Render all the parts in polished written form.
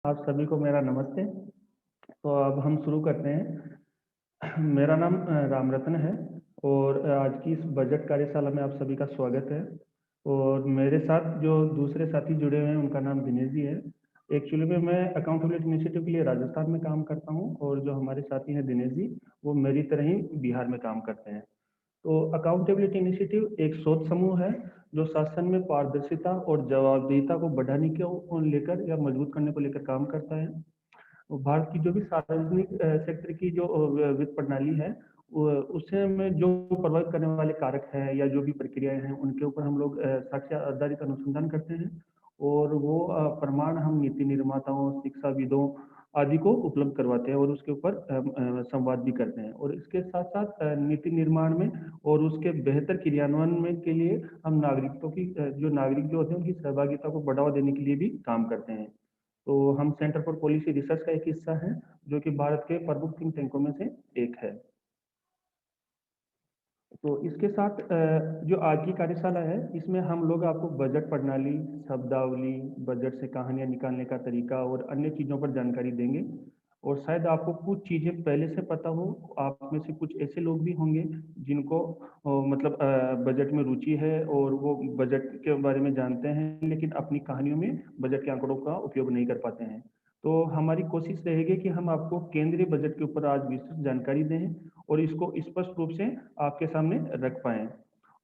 आप सभी को मेरा नमस्ते। तो अब हम शुरू करते हैं। मेरा नाम रामरत्न है और आज की इस बजट कार्यशाला में आप सभी का स्वागत है। और मेरे साथ जो दूसरे साथी जुड़े हुए हैं उनका नाम दिनेश जी है। एक्चुअली में मैं अकाउंटेबिलिटी इनिशिएटिव के लिए राजस्थान में काम करता हूं और जो हमारे साथी हैं दिनेश जी, वो मेरी तरह ही बिहार में काम करते हैं। तो अकाउंटेबिलिटी इनिशिएटिव एक शोध समूह है जो शासन में पारदर्शिता और जवाबदेहिता को बढ़ाने को लेकर या मजबूत करने को लेकर काम करता है। भारत की जो भी सार्वजनिक सेक्टर की जो वित्त प्रणाली है, उसे में जो प्रभावित करने वाले कारक हैं या जो भी प्रक्रियाएं हैं उनके ऊपर हम लोग साक्ष्य आधारित अनुसंधान करते हैं। और वो प्रमाण हम नीति निर्माताओं, शिक्षाविदों आदि को उपलब्ध करवाते हैं और उसके ऊपर संवाद भी करते हैं। और इसके साथ साथ नीति निर्माण में और उसके बेहतर क्रियान्वयन में के लिए हम नागरिकों की जो नागरिक जो होते हैं उनकी सहभागिता को बढ़ावा देने के लिए भी काम करते हैं। तो हम सेंटर फॉर पॉलिसी रिसर्च का एक हिस्सा है जो कि भारत के प्रमुख थिंक टैंकों में से एक है। तो इसके साथ जो आज की कार्यशाला है इसमें हम लोग आपको बजट प्रणाली, शब्दावली, बजट से कहानियां निकालने का तरीका और अन्य चीज़ों पर जानकारी देंगे। और शायद आपको कुछ चीज़ें पहले से पता हो, आप में से कुछ ऐसे लोग भी होंगे जिनको मतलब बजट में रुचि है और वो बजट के बारे में जानते हैं लेकिन अपनी कहानियों में बजट के आंकड़ों का उपयोग नहीं कर पाते हैं। तो हमारी कोशिश रहेगी कि हम आपको केंद्रीय बजट के ऊपर आज विस्तृत जानकारी दें और इसको स्पष्ट रूप से आपके सामने रख पाएं,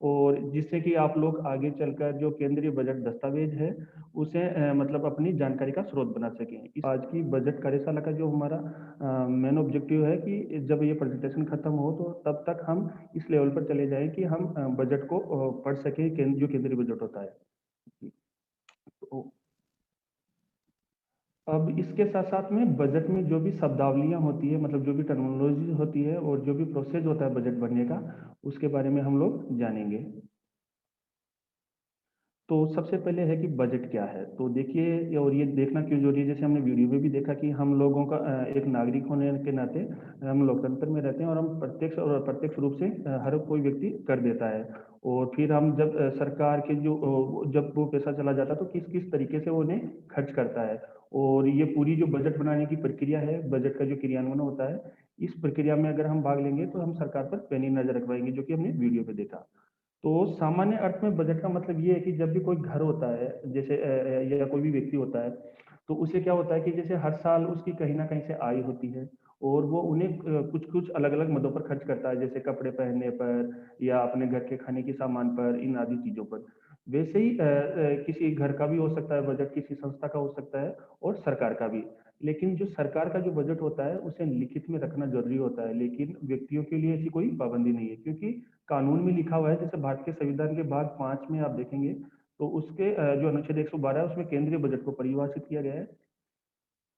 और जिससे कि आप लोग आगे चलकर जो केंद्रीय बजट दस्तावेज है उसे मतलब अपनी जानकारी का स्रोत बना सकें। आज की बजट कार्यशाला का जो हमारा मेन ऑब्जेक्टिव है कि जब ये प्रेजेंटेशन खत्म हो तो तब तक हम इस लेवल पर चले जाएं कि हम बजट को पढ़ सकें, जो केंद्रीय बजट होता है। तो अब इसके साथ साथ में बजट में जो भी शब्दावलियां होती है, मतलब जो भी टर्मिनोलॉजी होती है और जो भी प्रोसेस होता है बजट बनने का, उसके बारे में हम लोग जानेंगे। तो सबसे पहले है कि बजट क्या है। तो देखिए, और ये देखना क्यों जरूरी है, जैसे हमने वीडियो में भी देखा कि हम लोगों का एक नागरिक होने के नाते हम लोकतंत्र में रहते हैं और हम प्रत्यक्ष और अप्रत्यक्ष रूप से हर कोई व्यक्ति कर देता है। और फिर हम जब सरकार के जो जब वो पैसा चला जाता है तो किस किस तरीके से वो उन्हें खर्च करता है। और ये पूरी जो बजट बनाने की प्रक्रिया है, बजट का जो क्रियान्वयन होता है, इस प्रक्रिया में अगर हम भाग लेंगे तो हम सरकार पर पैनी नजर रख पाएंगे, जो कि हमने वीडियो पे देखा। तो सामान्य अर्थ में बजट का मतलब ये है कि जब भी कोई घर होता है, जैसे या कोई भी व्यक्ति होता है, तो उसे क्या होता है कि जैसे हर साल उसकी कहीं ना कहीं से आय होती है और वो उन्हें कुछ कुछ अलग अलग मदों पर खर्च करता है, जैसे कपड़े पहनने पर या अपने घर के खाने के सामान पर, इन आदि चीजों पर। वैसे ही किसी घर का भी हो सकता है बजट, किसी संस्था का हो सकता है और सरकार का भी। लेकिन जो सरकार का जो बजट होता है उसे लिखित में रखना जरूरी होता है, लेकिन व्यक्तियों के लिए ऐसी कोई पाबंदी नहीं है, क्योंकि कानून में लिखा हुआ है। जैसे भारत के संविधान के भाग 5 में आप देखेंगे तो उसके जो अनुच्छेद 112 है उसमें केंद्रीय बजट को परिभाषित किया गया है।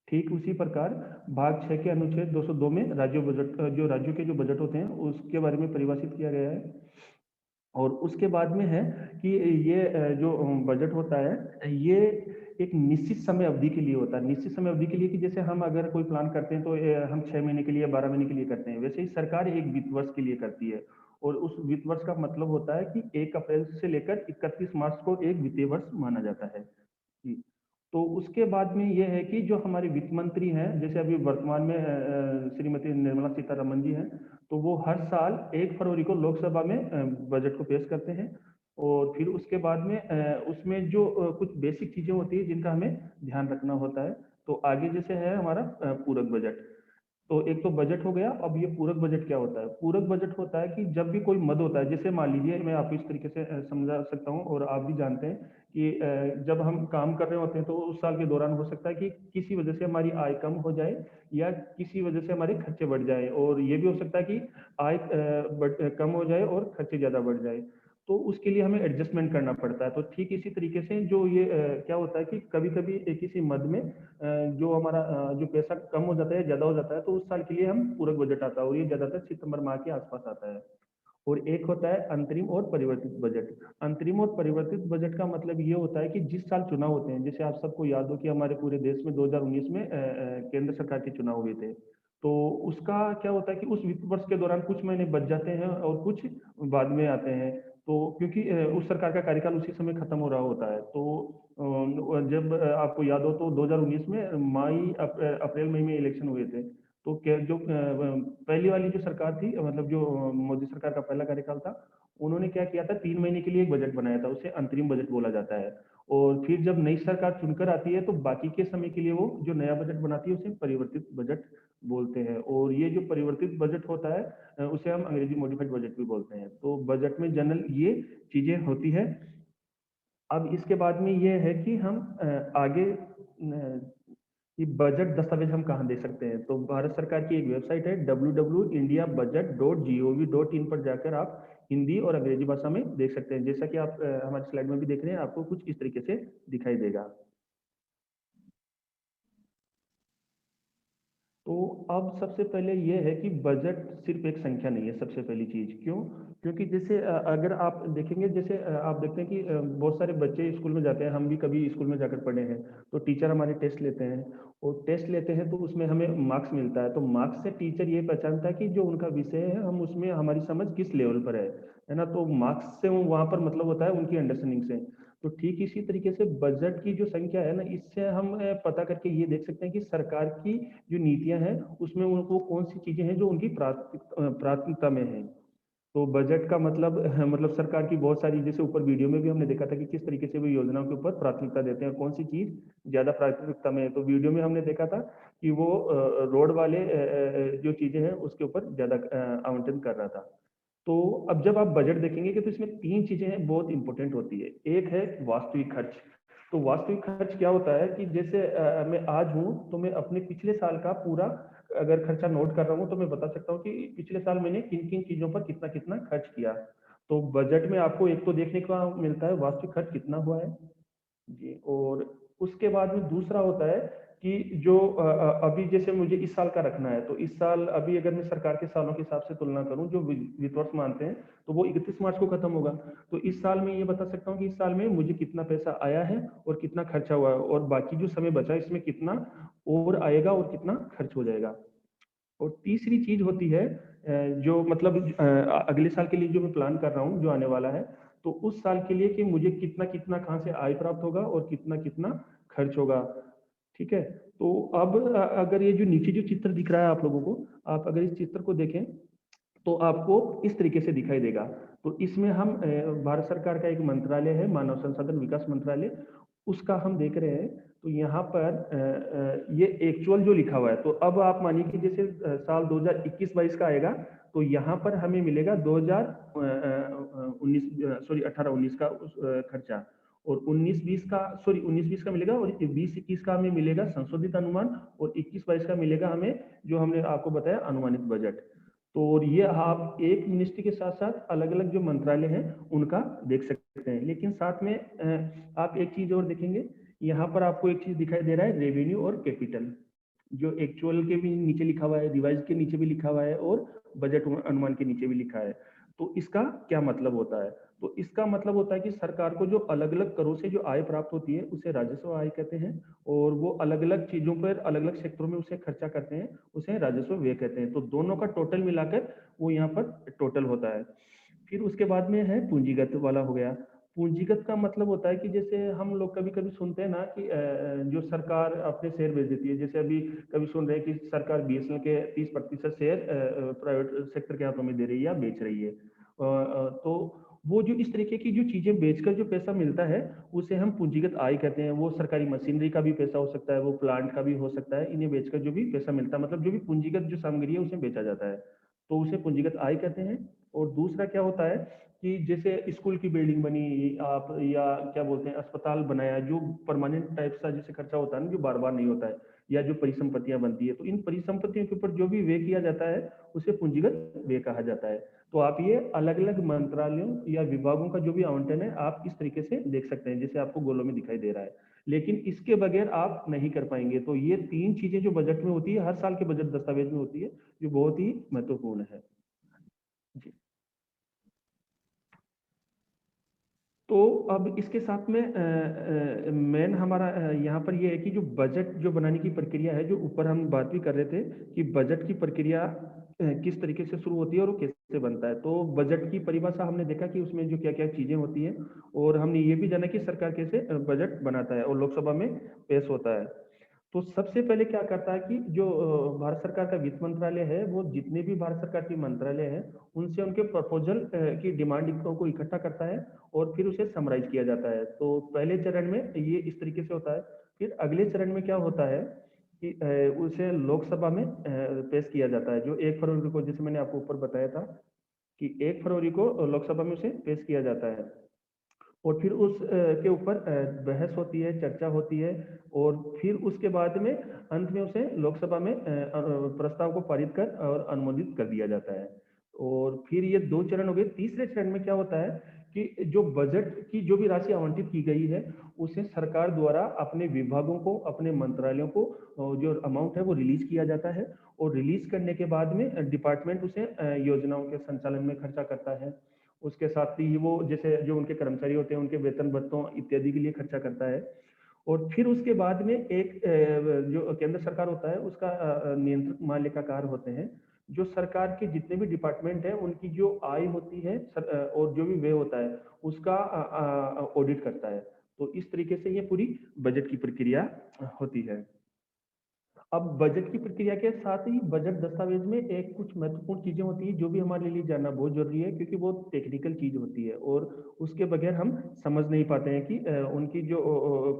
ठीक उसी प्रकार भाग 6 के अनुच्छेद 202 में राज्य बजट, जो राज्यों के जो बजट होते हैं उसके बारे में परिभाषित किया गया है। और उसके बाद में है कि ये जो बजट होता है ये एक निश्चित समय अवधि के लिए होता है। निश्चित समय अवधि के लिए कि जैसे हम अगर कोई प्लान करते हैं तो हम 6 महीने के लिए, 12 महीने के लिए करते हैं, वैसे ही सरकार एक वित्त वर्ष के लिए करती है। और उस वित्त वर्ष का मतलब होता है कि 1 अप्रैल से लेकर 31 मार्च को एक वित्तीय वर्ष माना जाता है जी। तो उसके बाद में ये है कि जो हमारे वित्त मंत्री हैं, जैसे अभी वर्तमान में श्रीमती निर्मला सीतारमन जी हैं, तो वो हर साल 1 फरवरी को लोकसभा में बजट को पेश करते हैं। और फिर उसके बाद में उसमें जो कुछ बेसिक चीजें होती है जिनका हमें ध्यान रखना होता है। तो आगे जैसे है हमारा पूरक बजट। तो एक तो बजट हो गया। अब ये पूरक बजट क्या होता है? पूरक बजट होता है कि जब भी कोई मद होता है, जैसे मान लीजिए, मैं आपको इस तरीके से समझा सकता हूँ और आप भी जानते हैं कि जब हम काम कर रहे होते हैं तो उस साल के दौरान हो सकता है कि किसी वजह से हमारी आय कम हो जाए या किसी वजह से हमारे खर्चे बढ़ जाए, और ये भी हो सकता है कि आय कम हो जाए और खर्चे ज्यादा बढ़ जाए। तो उसके लिए हमें एडजस्टमेंट करना पड़ता है। तो ठीक इसी तरीके से जो ये क्या होता है कि कभी कभी किसी मद में जो हमारा जो पैसा कम हो जाता है, ज्यादा हो जाता है, तो उस साल के लिए हम पूरक बजट आता है और ये ज्यादातर सितंबर माह के आसपास आता है। और एक होता है अंतरिम और परिवर्तित बजट। अंतरिम और परिवर्तित बजट का मतलब ये होता है कि जिस साल चुनाव होते हैं, जैसे आप सबको याद हो कि हमारे पूरे देश में 2019 में केंद्र सरकार के चुनाव हुए थे, तो उसका क्या होता है कि उस वित्त वर्ष के दौरान कुछ महीने बच जाते हैं और कुछ बाद में आते हैं। तो क्योंकि उस सरकार का कार्यकाल उसी समय खत्म हो रहा होता है। तो जब आपको याद हो तो 2019 में अप्रैल मई में इलेक्शन हुए थे। तो क्या जो पहली वाली जो सरकार थी, मतलब जो मोदी सरकार का पहला कार्यकाल था, उन्होंने क्या किया था, 3 महीने के लिए एक बजट बनाया था, उसे अंतरिम बजट बोला जाता है। और फिर जब नई सरकार चुनकर आती है तो बाकी के समय के लिए वो जो नया बजट बनाती है उसे परिवर्तित बजट बोलते हैं। और ये जो परिवर्तित बजट होता है उसे हम अंग्रेजी मॉडिफाइड बजट भी बोलते हैं। तो बजट में जनरल ये चीजें होती है। अब इसके बाद में ये है कि हम आगे ये बजट दस्तावेज हम कहाँ दे सकते हैं। तो भारत सरकार की एक वेबसाइट है www.indiabudget.gov.in पर जाकर आप हिंदी और अंग्रेजी भाषा में देख सकते हैं। जैसा कि आप हमारी स्लाइड में भी देख रहे हैं, आपको कुछ इस तरीके से दिखाई देगा। तो अब सबसे पहले ये है कि बजट सिर्फ एक संख्या नहीं है। सबसे पहली चीज क्यों? क्योंकि जैसे अगर आप देखेंगे, जैसे आप देखते हैं कि बहुत सारे बच्चे स्कूल में जाते हैं, हम भी कभी स्कूल में जाकर पढ़े हैं। तो टीचर हमारे टेस्ट लेते हैं, और टेस्ट लेते हैं तो उसमें हमें मार्क्स मिलता है। तो मार्क्स से टीचर ये पहचानता है कि जो उनका विषय है, हम उसमें हमारी समझ किस लेवल पर है ना। तो मार्क्स से वहां पर मतलब होता है उनकी अंडरस्टैंडिंग से। तो ठीक इसी तरीके से बजट की जो संख्या है ना, इससे हम पता करके ये देख सकते हैं कि सरकार की जो नीतियां हैं उसमें उनको कौन सी चीजें हैं जो उनकी प्राथमिकता में है। तो बजट का मतलब मतलब सरकार की बहुत सारी, जैसे ऊपर वीडियो में भी हमने देखा था कि किस तरीके से वो योजनाओं के ऊपर प्राथमिकता देते हैं, कौन सी चीज ज्यादा प्राथमिकता में है। तो वीडियो में हमने देखा था कि वो रोड वाले जो चीजें हैं उसके ऊपर ज्यादा आवंटन कर रहा था। तो अब जब आप बजट देखेंगे कि तो इसमें 3 चीजें हैं बहुत इंपॉर्टेंट होती है। एक है वास्तविक खर्च। तो वास्तविक खर्च क्या होता है कि जैसे मैं आज हूं तो मैं अपने पिछले साल का पूरा अगर खर्चा नोट कर रहा हूं तो मैं बता सकता हूँ कि पिछले साल मैंने किन किन चीजों पर कितना कितना खर्च किया। तो बजट में आपको एक तो देखने को मिलता है वास्तविक खर्च कितना हुआ है जी। और उसके बाद में दूसरा होता है कि जो अभी जैसे मुझे इस साल का रखना है, तो इस साल अभी अगर मैं सरकार के सालों के हिसाब से तुलना करूं जो वित्त वर्ष मानते हैं, तो वो 31 मार्च को खत्म होगा। तो इस साल में ये बता सकता हूँ कि इस साल में मुझे कितना पैसा आया है और कितना खर्चा हुआ है, और बाकी जो समय बचा है इसमें कितना और आएगा और कितना खर्च हो जाएगा। और तीसरी चीज होती है जो मतलब अगले साल के लिए जो मैं प्लान कर रहा हूँ जो आने वाला है, तो उस साल के लिए कि मुझे कितना कितना कहाँ से आय प्राप्त होगा और कितना कितना खर्च होगा। ठीक है। तो अब अगर ये जो नीचे जो चित्र दिख रहा है आप लोगों को, आप अगर इस चित्र को देखें तो आपको इस तरीके से दिखाई देगा। तो इसमें हम भारत सरकार का एक मंत्रालय है, मानव संसाधन विकास मंत्रालय, उसका हम देख रहे हैं। तो यहाँ पर ये एक्चुअल जो लिखा हुआ है, तो अब आप मानिए कि जैसे साल 2021-22 का आएगा, तो यहाँ पर हमें मिलेगा 2019 सॉरी 18-19 का खर्चा, और 19-20 का सॉरी 19-20 का मिलेगा, और 20-21 का हमें मिलेगा संशोधित अनुमान, और 21-22 का मिलेगा हमें जो हमने आपको बताया अनुमानित बजट। तो और ये आप एक मिनिस्ट्री के साथ साथ अलग अलग जो मंत्रालय हैं उनका देख सकते हैं। लेकिन साथ में आप एक चीज और देखेंगे, यहाँ पर आपको एक चीज दिखाई दे रहा है, रेवेन्यू और कैपिटल, जो एक्चुअल के भी नीचे लिखा हुआ है, रिवाइज के नीचे भी लिखा हुआ है, और बजट अनुमान के नीचे भी लिखा है। तो इसका क्या मतलब होता है? तो इसका मतलब होता है कि सरकार को जो अलग अलग करों से जो आय प्राप्त होती है उसे राजस्व आय कहते हैं, और वो अलग अलग चीजों पर अलग अलग सेक्टरों में उसे खर्चा करते हैं, उसे राजस्व व्यय कहते हैं। तो दोनों का टोटल मिलाकर वो यहाँ पर टोटल होता है। फिर उसके बाद में है पूंजीगत वाला हो गया। पूंजीगत का मतलब होता है कि जैसे हम लोग कभी कभी सुनते हैं ना कि जो सरकार अपने शेयर बेच देती है, जैसे अभी कभी सुन रहे हैं कि सरकार बीएसएनएल के 30% शेयर प्राइवेट सेक्टर के हाथों में दे रही है या बेच रही है। तो वो जो इस तरीके की जो चीजें बेचकर जो पैसा मिलता है उसे हम पूंजीगत आय कहते हैं। वो सरकारी मशीनरी का भी पैसा हो सकता है, वो प्लांट का भी हो सकता है, इन्हें बेचकर जो भी पैसा मिलता है, मतलब जो भी पूंजीगत जो सामग्री है उसे बेचा जाता है, तो उसे पूंजीगत आय कहते हैं। और दूसरा क्या होता है कि जैसे स्कूल की बिल्डिंग बनी आप, या क्या बोलते हैं अस्पताल बनाया, जो परमानेंट टाइप का जैसे खर्चा होता है ना, जो बार बार नहीं होता है, या जो परिसंपत्तियां बनती है, तो इन परिसंपत्तियों के ऊपर जो भी व्यय किया जाता है उसे पूंजीगत व्यय कहा जाता है। तो आप ये अलग अलग मंत्रालयों या विभागों का जो भी आवंटन है आप इस तरीके से देख सकते हैं, जैसे आपको गोलों में दिखाई दे रहा है। लेकिन इसके बगैर आप नहीं कर पाएंगे। तो ये 3 चीजें जो बजट में होती है, हर साल के बजट दस्तावेज में होती है, जो बहुत ही महत्वपूर्ण है जी। तो अब इसके साथ में मेन हमारा यहाँ पर ये है कि जो बजट जो बनाने की प्रक्रिया है, जो ऊपर हम बात भी कर रहे थे कि बजट की प्रक्रिया किस तरीके से शुरू होती है और वो कैसे बनता है। तो बजट की परिभाषा हमने देखा कि उसमें जो क्या-क्या चीज़ें होती हैं, और हमने ये भी जाना कि सरकार कैसे बजट बनाता है और लोकसभा में पेश होता है। तो सबसे पहले क्या करता है कि जो भारत सरकार का वित्त मंत्रालय है, वो जितने भी भारत सरकार के मंत्रालय हैं, उनसे उनके प्रपोजल की डिमांड को इकट्ठा करता है और फिर उसे समराइज किया जाता है। तो पहले चरण में ये इस तरीके से होता है। फिर अगले चरण में क्या होता है कि उसे लोकसभा में पेश किया जाता है, जो 1 फरवरी को, जैसे मैंने आपको ऊपर बताया था कि 1 फरवरी को लोकसभा में उसे पेश किया जाता है। और फिर उस के ऊपर बहस होती है, चर्चा होती है, और फिर उसके बाद में अंत में उसे लोकसभा में प्रस्ताव को पारित कर और अनुमोदित कर दिया जाता है। और फिर ये 2 चरण हो गए। तीसरे चरण में क्या होता है कि जो बजट की जो भी राशि आवंटित की गई है, उसे सरकार द्वारा अपने विभागों को, अपने मंत्रालयों को जो अमाउंट है वो रिलीज किया जाता है, और रिलीज करने के बाद में डिपार्टमेंट उसे योजनाओं के संचालन में खर्चा करता है। उसके साथ ही वो जैसे जो उनके कर्मचारी होते हैं, उनके वेतन भत्तों इत्यादि के लिए खर्चा करता है। और फिर उसके बाद में एक जो केंद्र सरकार होता है, उसका नियंत्रक महालेखाकार होते हैं, जो सरकार के जितने भी डिपार्टमेंट हैं उनकी जो आय होती है और जो भी व्यय होता है उसका ऑडिट करता है। तो इस तरीके से ये पूरी बजट की प्रक्रिया होती है। अब बजट की प्रक्रिया के साथ ही बजट दस्तावेज में एक कुछ महत्वपूर्ण चीजें होती हैं जो भी हमारे लिए जानना बहुत जरूरी है, क्योंकि वो टेक्निकल चीज होती है और उसके बगैर हम समझ नहीं पाते हैं कि उनकी जो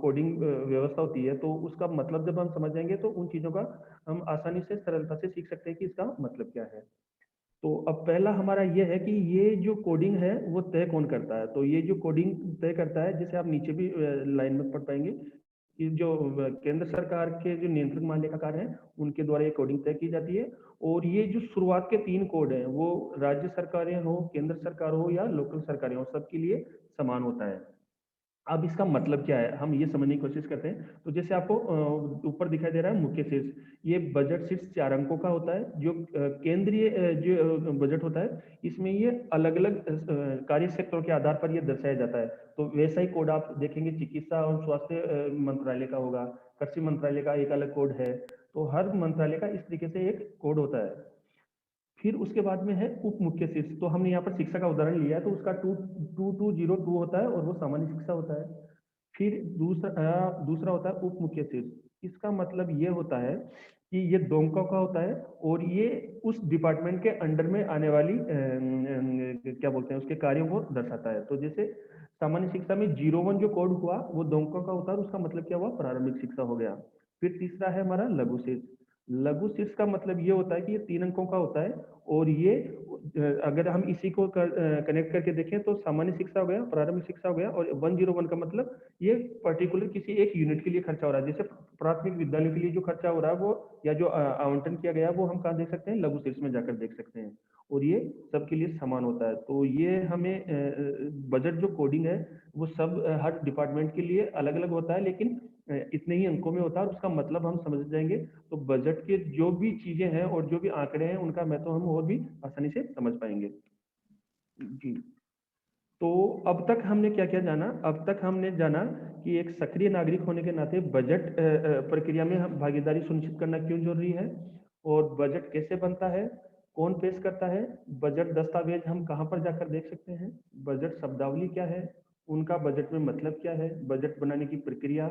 कोडिंग व्यवस्था होती है, तो उसका मतलब जब हम समझ जाएंगे तो उन चीजों का हम आसानी से, सरलता से सीख सकते हैं कि इसका मतलब क्या है। तो अब पहला हमारा ये है कि ये जो कोडिंग है वो तय कौन करता है। तो ये जो कोडिंग तय करता है, जैसे आप नीचे भी लाइन में पढ़ पाएंगे कि जो केंद्र सरकार के जो नियंत्रक महालेखाकार हैं, उनके द्वारा ये कोडिंग तय की जाती है। और ये जो शुरुआत के 3 कोड हैं, वो राज्य सरकारें हो, केंद्र सरकार हो या लोकल सरकारें हो, सबके लिए समान होता है। अब इसका मतलब क्या है, हम ये समझने की कोशिश करते हैं। तो जैसे आपको ऊपर दिखाई दे रहा है मुख्य शीर्ष, ये बजट शीर्ष 4 अंकों का होता है। जो केंद्रीय जो बजट होता है, इसमें ये अलग अलग कार्य क्षेत्रों के आधार पर ये दर्शाया जाता है। तो वैसा ही कोड आप देखेंगे चिकित्सा और स्वास्थ्य मंत्रालय का होगा, कृषि मंत्रालय का एक अलग कोड है। तो हर मंत्रालय का इस तरीके से एक कोड होता है। फिर उसके बाद में है उप मुख्य शीर्ष। तो हमने यहाँ पर शिक्षा का उदाहरण लिया है, तो उसका 2202 होता है और वो सामान्य शिक्षा होता है। फिर दूसरा होता है उप मुख्य शीर्ष। इसका मतलब ये होता है कि ये 2 अंकों का होता है, और ये उस डिपार्टमेंट के अंडर में आने वाली क्या बोलते हैं, उसके कार्यों को दर्शाता है। तो जैसे सामान्य शिक्षा में 01 जो कोड हुआ वो 2 अंकों का होता है, और उसका मतलब क्या हुआ, प्रारंभिक शिक्षा हो गया। फिर तीसरा है हमारा लघु शीर्ष। लघु शीर्ष का मतलब ये होता है कि ये 3 अंकों का होता है, और ये अगर हम इसी को कनेक्ट करके देखें तो सामान्य शिक्षा हो गया, प्रारंभिक शिक्षा हो गया, और 101 का मतलब ये पर्टिकुलर किसी एक यूनिट के लिए खर्चा हो रहा है। जैसे प्राथमिक विद्यालय के लिए जो खर्चा हो रहा है वो, या जो आवंटन किया गया है, वो हम कहाँ देख सकते हैं, लघु शीर्ष में जाकर देख सकते हैं। और ये सबके लिए समान होता है। तो ये हमें बजट जो कोडिंग है वो सब हर डिपार्टमेंट के लिए अलग अलग होता है, लेकिन इतने ही अंकों में होता है, और उसका मतलब हम समझ जाएंगे तो बजट के जो भी चीजें हैं और जो भी आंकड़े हैं उनका महत्व हम और भी आसानी से समझ पाएंगे। जी। तो अब तक हमने क्या क्या जाना, अब तक हमने जाना कि एक सक्रिय नागरिक होने के नाते बजट प्रक्रिया में हम भागीदारी सुनिश्चित करना क्यों जरूरी है, और बजट कैसे बनता है, कौन पेश करता है, बजट दस्तावेज हम कहाँ पर जाकर देख सकते हैं, बजट शब्दावली क्या है, उनका बजट में मतलब क्या है, बजट बनाने की प्रक्रिया,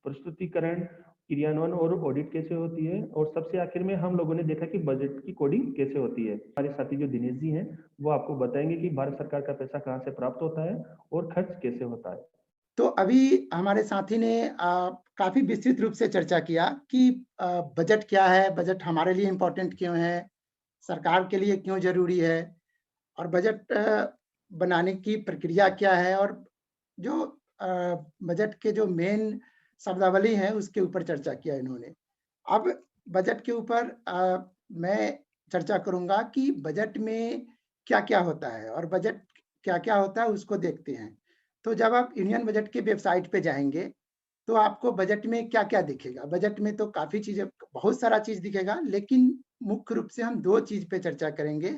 प्रस्तुतिकरण, क्रियान्वयन और ऑडिट कैसे होती है, और सबसे आखिर में हम लोगों ने देखा कि बजट की कोडिंग कैसे होती है। हमारे साथी जो दिनेश जी हैं वो आपको बताएंगे कि भारत सरकार का पैसा कहाँ से प्राप्त होता है और खर्च कैसे होता है। तो अभी हमारे साथी ने काफी विस्तृत रूप से चर्चा किया कि बजट क्या है, बजट हमारे लिए इम्पोर्टेंट क्यों है, सरकार के लिए क्यों जरूरी है, और बजट बनाने की प्रक्रिया क्या है, और जो बजट के जो मेन शब्दावली है उसके ऊपर चर्चा किया इन्होंने। अब बजट के ऊपर मैं चर्चा करूंगा कि बजट में क्या-क्या होता है और बजट क्या-क्या होता है उसको देखते हैं। तो जब आप यूनियन बजट के वेबसाइट पे जाएँगे, तो आपको बजट में क्या-क्या दिखेगा? बजट में तो काफ़ी चीज़ें, बहुत सारा चीज़ दिखेगा, लेकिन मुख्य रूप से हम 2 चीज़ पे चर्चा करेंगे,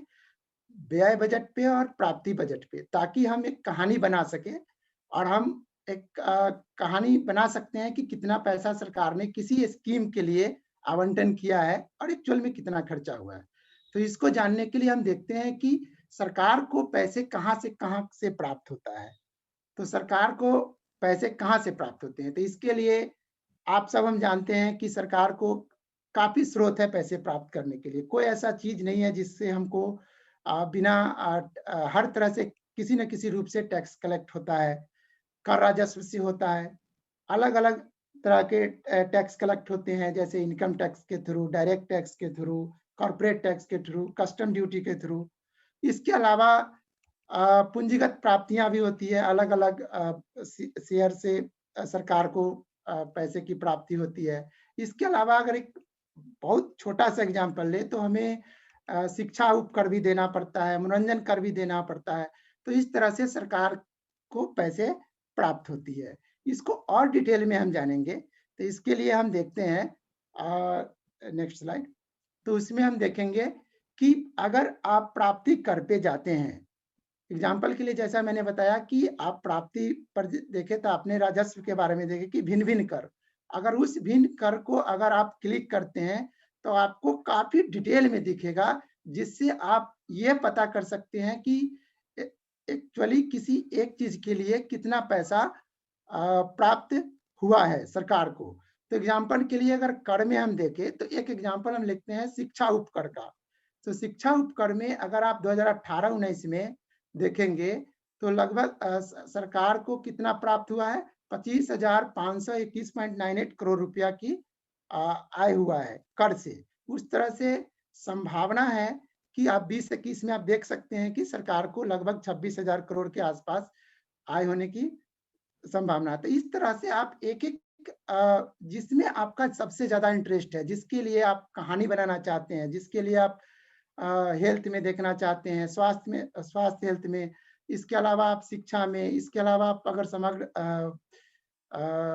व्यय बजट पे और प्राप्ति बजट पे, ताकि हम एक कहानी बना सकें और हम एक कहानी बना सकते हैं कि कितना पैसा सरकार ने किसी स्कीम के लिए आवंटन किया है और एक्चुअल में कितना खर्चा हुआ है। तो इसको जानने के लिए हम देखते हैं कि सरकार को पैसे कहाँ से प्राप्त होता है। तो सरकार को पैसे कहाँ से प्राप्त होते हैं? तो इसके लिए आप सब हम जानते हैं कि सरकार को काफ़ी स्रोत है पैसे प्राप्त करने के लिए। कोई ऐसा चीज़ नहीं है जिससे हमको बिना हर तरह से किसी न किसी रूप से टैक्स कलेक्ट होता है, कर राजस्व से होता है, अलग-अलग तरह के टैक्स कलेक्ट होते हैं, जैसे इनकम टैक्स के थ्रू, डायरेक्ट टैक्स के थ्रू, कॉर्पोरेट टैक्स के थ्रू, कस्टम ड्यूटी के थ्रू। इसके अलावा पूंजीगत प्राप्तियां भी होती है, अलग-अलग शेयर से सरकार को पैसे की प्राप्ति होती है। इसके अलावा अगर एक बहुत छोटा सा एग्जाम्पल ले तो हमें शिक्षा उपकर भी देना पड़ता है, मनोरंजन कर भी देना पड़ता है। तो इस तरह से सरकार को पैसे प्राप्त होती है। इसको और डिटेल में हम जानेंगे, तो इसके लिए हम देखते हैं नेक्स्ट स्लाइड। तो उसमें हम देखेंगे कि अगर आप प्राप्ति कर पे जाते हैं, एग्जाम्पल के लिए जैसा मैंने बताया कि आप प्राप्ति पर देखें तो आपने राजस्व के बारे में देखे कि भिन्न-भिन्न कर। अगर उस भिन्न कर को अगर आप क्लिक करते हैं तो आपको काफ़ी डिटेल में दिखेगा, जिससे आप ये पता कर सकते हैं कि एक्चुअली किसी एक चीज़ के लिए कितना पैसा प्राप्त हुआ है सरकार को। तो एग्जाम्पल के लिए अगर कर में हम देखें तो एक एग्जाम्पल हम लिखते हैं शिक्षा उपकर का। तो शिक्षा उपकर में अगर आप 2018-19 में देखेंगे तो लगभग सरकार को कितना प्राप्त हुआ है, 25,521.98 करोड़ रुपया की आय हुआ है कर से। उस तरह से संभावना है कि आप 20-21 में आप देख सकते हैं कि सरकार को लगभग 26,000 करोड़ के आसपास आय होने की संभावना है। तो इस तरह से आप एक-एक जिसमें आपका सबसे ज़्यादा इंटरेस्ट है, जिसके लिए आप कहानी बनाना चाहते हैं, जिसके लिए आप हेल्थ में देखना चाहते हैं, स्वास्थ्य हेल्थ में, इसके अलावा आप शिक्षा में, इसके अलावा आप अगर समग्र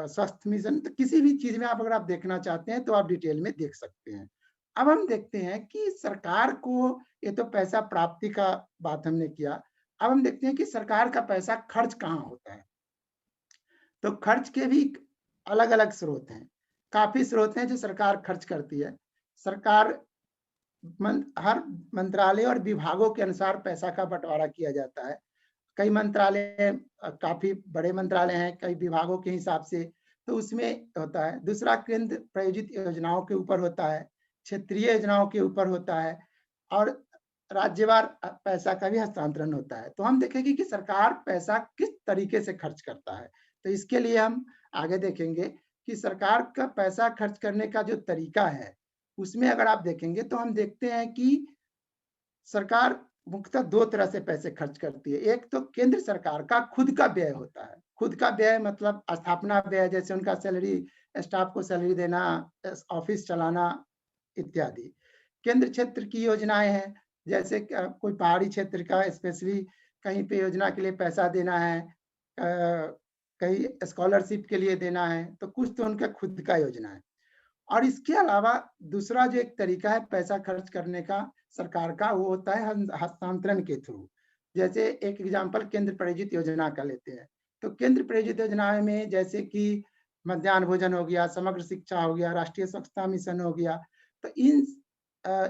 स्वास्थ्य मिशन, तो किसी भी चीज़ में आप अगर आप देखना चाहते हैं तो आप डिटेल में देख सकते हैं। अब हम देखते हैं कि सरकार को, ये तो पैसा प्राप्ति का बात हमने किया। अब हम देखते हैं कि सरकार का पैसा खर्च कहाँ होता है। तो खर्च के भी अलग-अलग स्रोत हैं। काफ़ी स्रोत हैं जो सरकार खर्च करती है। सरकार हर मंत्रालय और विभागों के अनुसार पैसा का बंटवारा किया जाता है। कई मंत्रालय काफ़ी बड़े मंत्रालय हैं, कई विभागों के हिसाब से, तो उसमें होता है। दूसरा केंद्र प्रायोजित योजनाओं के ऊपर होता है, क्षेत्रीय योजनाओं के ऊपर होता है और राज्यवार पैसा का भी हस्तांतरण होता है। तो हम देखेंगे कि सरकार पैसा किस तरीके से खर्च करता है। तो इसके लिए हम आगे देखेंगे कि सरकार का पैसा खर्च करने का जो तरीका है, उसमें अगर आप देखेंगे तो हम देखते हैं कि सरकार मुख्यतः 2 तरह से पैसे खर्च करती है। एक तो केंद्र सरकार का खुद का व्यय होता है। खुद का व्यय मतलब स्थापना व्यय, जैसे उनका सैलरी, स्टाफ को सैलरी देना, ऑफिस चलाना इत्यादि। केंद्र क्षेत्र की योजनाएँ हैं, जैसे कोई पहाड़ी क्षेत्र का स्पेशली कहीं पे योजना के लिए पैसा देना है, कहीं स्कॉलरशिप के लिए देना है, तो कुछ तो उनका खुद का योजना है। और इसके अलावा दूसरा जो एक तरीका है पैसा खर्च करने का सरकार का, वो होता है हस्तांतरण के थ्रू। जैसे एक एग्जांपल केंद्र प्रायोजित योजना का लेते हैं। तो केंद्र प्रायोजित योजना में जैसे कि मध्याह्न भोजन हो गया, समग्र शिक्षा हो गया, राष्ट्रीय स्वच्छता मिशन हो गया, तो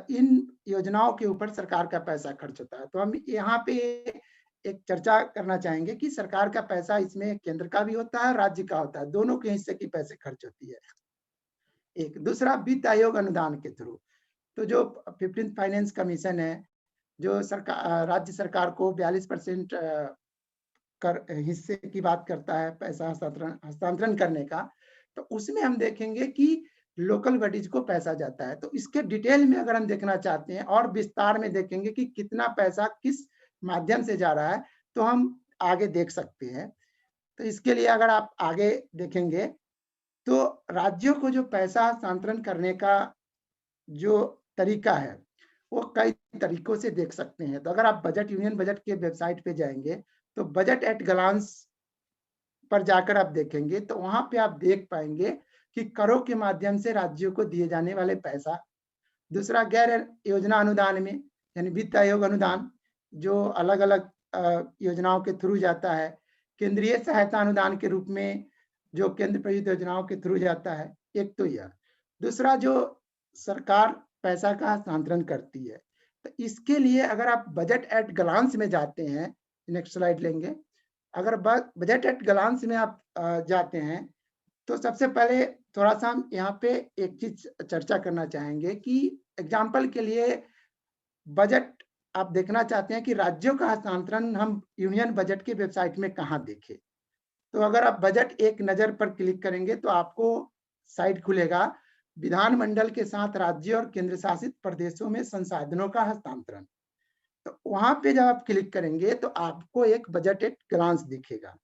इन योजनाओं के ऊपर सरकार का पैसा खर्च होता है। तो हम यहाँ पे एक चर्चा करना चाहेंगे कि सरकार का पैसा इसमें केंद्र का भी होता है, राज्य का होता है, दोनों के हिस्से की पैसे खर्च होती है। एक दूसरा वित्त आयोग अनुदान के थ्रू। तो जो 15th फाइनेंस कमीशन है, जो सरकार राज्य सरकार को 42% कर हिस्से की बात करता है पैसा हस्तांतरण करने का, तो उसमें हम देखेंगे कि लोकल बॉडीज को पैसा जाता है। तो इसके डिटेल में अगर हम देखना चाहते हैं और विस्तार में देखेंगे कि कितना पैसा किस माध्यम से जा रहा है, तो हम आगे देख सकते हैं। तो इसके लिए अगर आप आगे देखेंगे तो राज्यों को जो पैसा हस्तांतरण करने का जो तरीका है, वो कई तरीकों से देख सकते हैं। तो अगर आप बजट यूनियन बजट के वेबसाइट पे जाएंगे तो बजट एट ग्लांस पर जाकर आप देखेंगे तो वहां पे आप देख पाएंगे कि करों के माध्यम से राज्यों को दिए जाने वाले पैसा। दूसरा गैर योजना अनुदान में, यानी वित्त आयोग अनुदान, जो अलग अलग योजनाओं के थ्रू जाता है। केंद्रीय सहायता अनुदान के रूप में जो केंद्र प्रायोजित योजनाओं के थ्रू जाता है, एक तो यह। दूसरा, जो सरकार पैसा का हस्तांतरण करती है, तो इसके लिए अगर आप बजट एट ग्लांस में जाते हैं, नेक्स्ट स्लाइड लेंगे, अगर बजट एट ग्लांस में आप जाते हैं तो सबसे पहले थोड़ा सा हम यहाँ पे एक चीज चर्चा करना चाहेंगे कि एग्जाम्पल के लिए बजट आप देखना चाहते हैं कि राज्यों का हस्तांतरण हम यूनियन बजट की वेबसाइट में कहाँ देखें। तो अगर आप बजट एक नजर पर क्लिक करेंगे तो आपको साइट खुलेगा, विधानमंडल के साथ राज्य और केंद्र शासित प्रदेशों में संसाधनों का हस्तांतरण। तो वहां पे जब आप क्लिक करेंगे तो आपको एक बजट एट ग्लांस दिखेगा,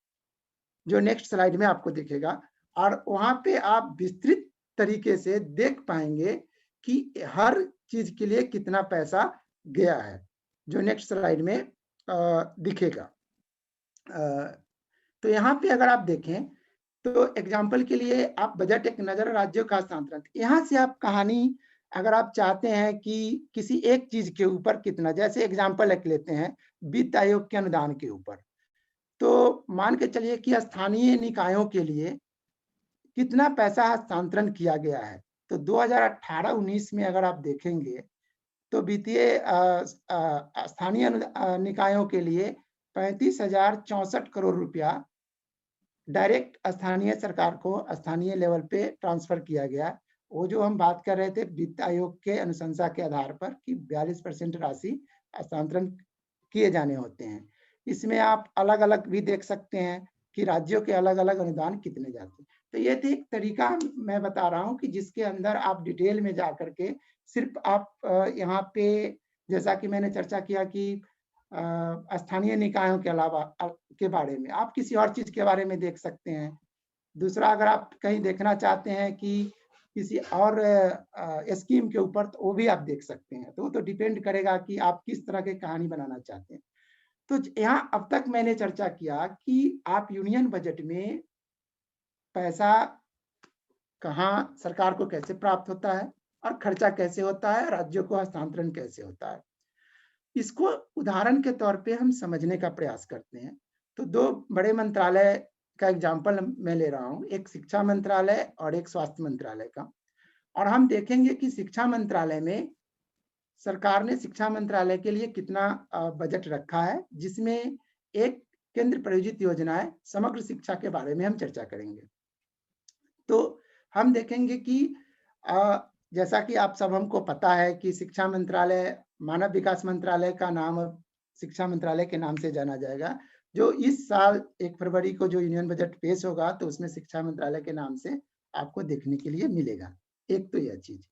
जो नेक्स्ट स्लाइड में आपको दिखेगा, और वहां पे आप विस्तृत तरीके से देख पाएंगे कि हर चीज के लिए कितना पैसा गया है, जो नेक्स्ट स्लाइड में दिखेगा। तो यहाँ पे अगर आप देखें तो एग्जाम्पल के लिए आप बजट एक नजर राज्यों का हस्तांतरण, यहाँ से आप कहानी अगर आप चाहते हैं कि किसी एक चीज के ऊपर कितना, जैसे एग्जाम्पल एक लेते हैं वित्त आयोग के अनुदान के ऊपर, तो मान के चलिए कि स्थानीय निकायों के लिए कितना पैसा हस्तांतरण किया गया है। तो 2018-19 में अगर आप देखेंगे तो वित्तीय स्थानीय निकायों के लिए 35,064 करोड़ रुपया डायरेक्ट स्थानीय सरकार को स्थानीय लेवल पे ट्रांसफर किया गया। वो जो हम बात कर रहे थे वित्त आयोग के अनुशंसा के आधार पर कि 42% राशि हस्तांतरण किए जाने होते हैं। इसमें आप अलग अलग भी देख सकते हैं कि राज्यों के अलग अलग अनुदान कितने जाते हैं। तो ये थे एक तरीका मैं बता रहा हूँ कि जिसके अंदर आप डिटेल में जा करके सिर्फ आप यहाँ पे, जैसा कि मैंने चर्चा किया कि स्थानीय निकायों के अलावा के बारे में आप किसी और चीज के बारे में देख सकते हैं। दूसरा, अगर आप कहीं देखना चाहते हैं कि किसी और स्कीम के ऊपर, तो वो भी आप देख सकते हैं। तो वो तो डिपेंड करेगा कि आप किस तरह की कहानी बनाना चाहते हैं। तो यहाँ अब तक मैंने चर्चा किया कि आप यूनियन बजट में पैसा कहाँ सरकार को कैसे प्राप्त होता है और खर्चा कैसे होता है, राज्यों को हस्तांतरण कैसे होता है। इसको उदाहरण के तौर पे हम समझने का प्रयास करते हैं। तो दो बड़े मंत्रालय का एग्जाम्पल मैं ले रहा हूँ, एक शिक्षा मंत्रालय और एक स्वास्थ्य मंत्रालय का। और हम देखेंगे कि शिक्षा मंत्रालय में सरकार ने शिक्षा मंत्रालय के लिए कितना बजट रखा है, जिसमें एक केंद्र प्रायोजित योजना है समग्र शिक्षा के बारे में हम चर्चा करेंगे। तो हम देखेंगे कि जैसा कि आप सब हमको पता है कि शिक्षा मंत्रालय मानव विकास मंत्रालय का नाम अब शिक्षा मंत्रालय के नाम से जाना जाएगा। जो इस साल 1 फरवरी को जो यूनियन बजट पेश होगा तो उसमें शिक्षा मंत्रालय के नाम से आपको देखने के लिए मिलेगा। एक तो यह चीज।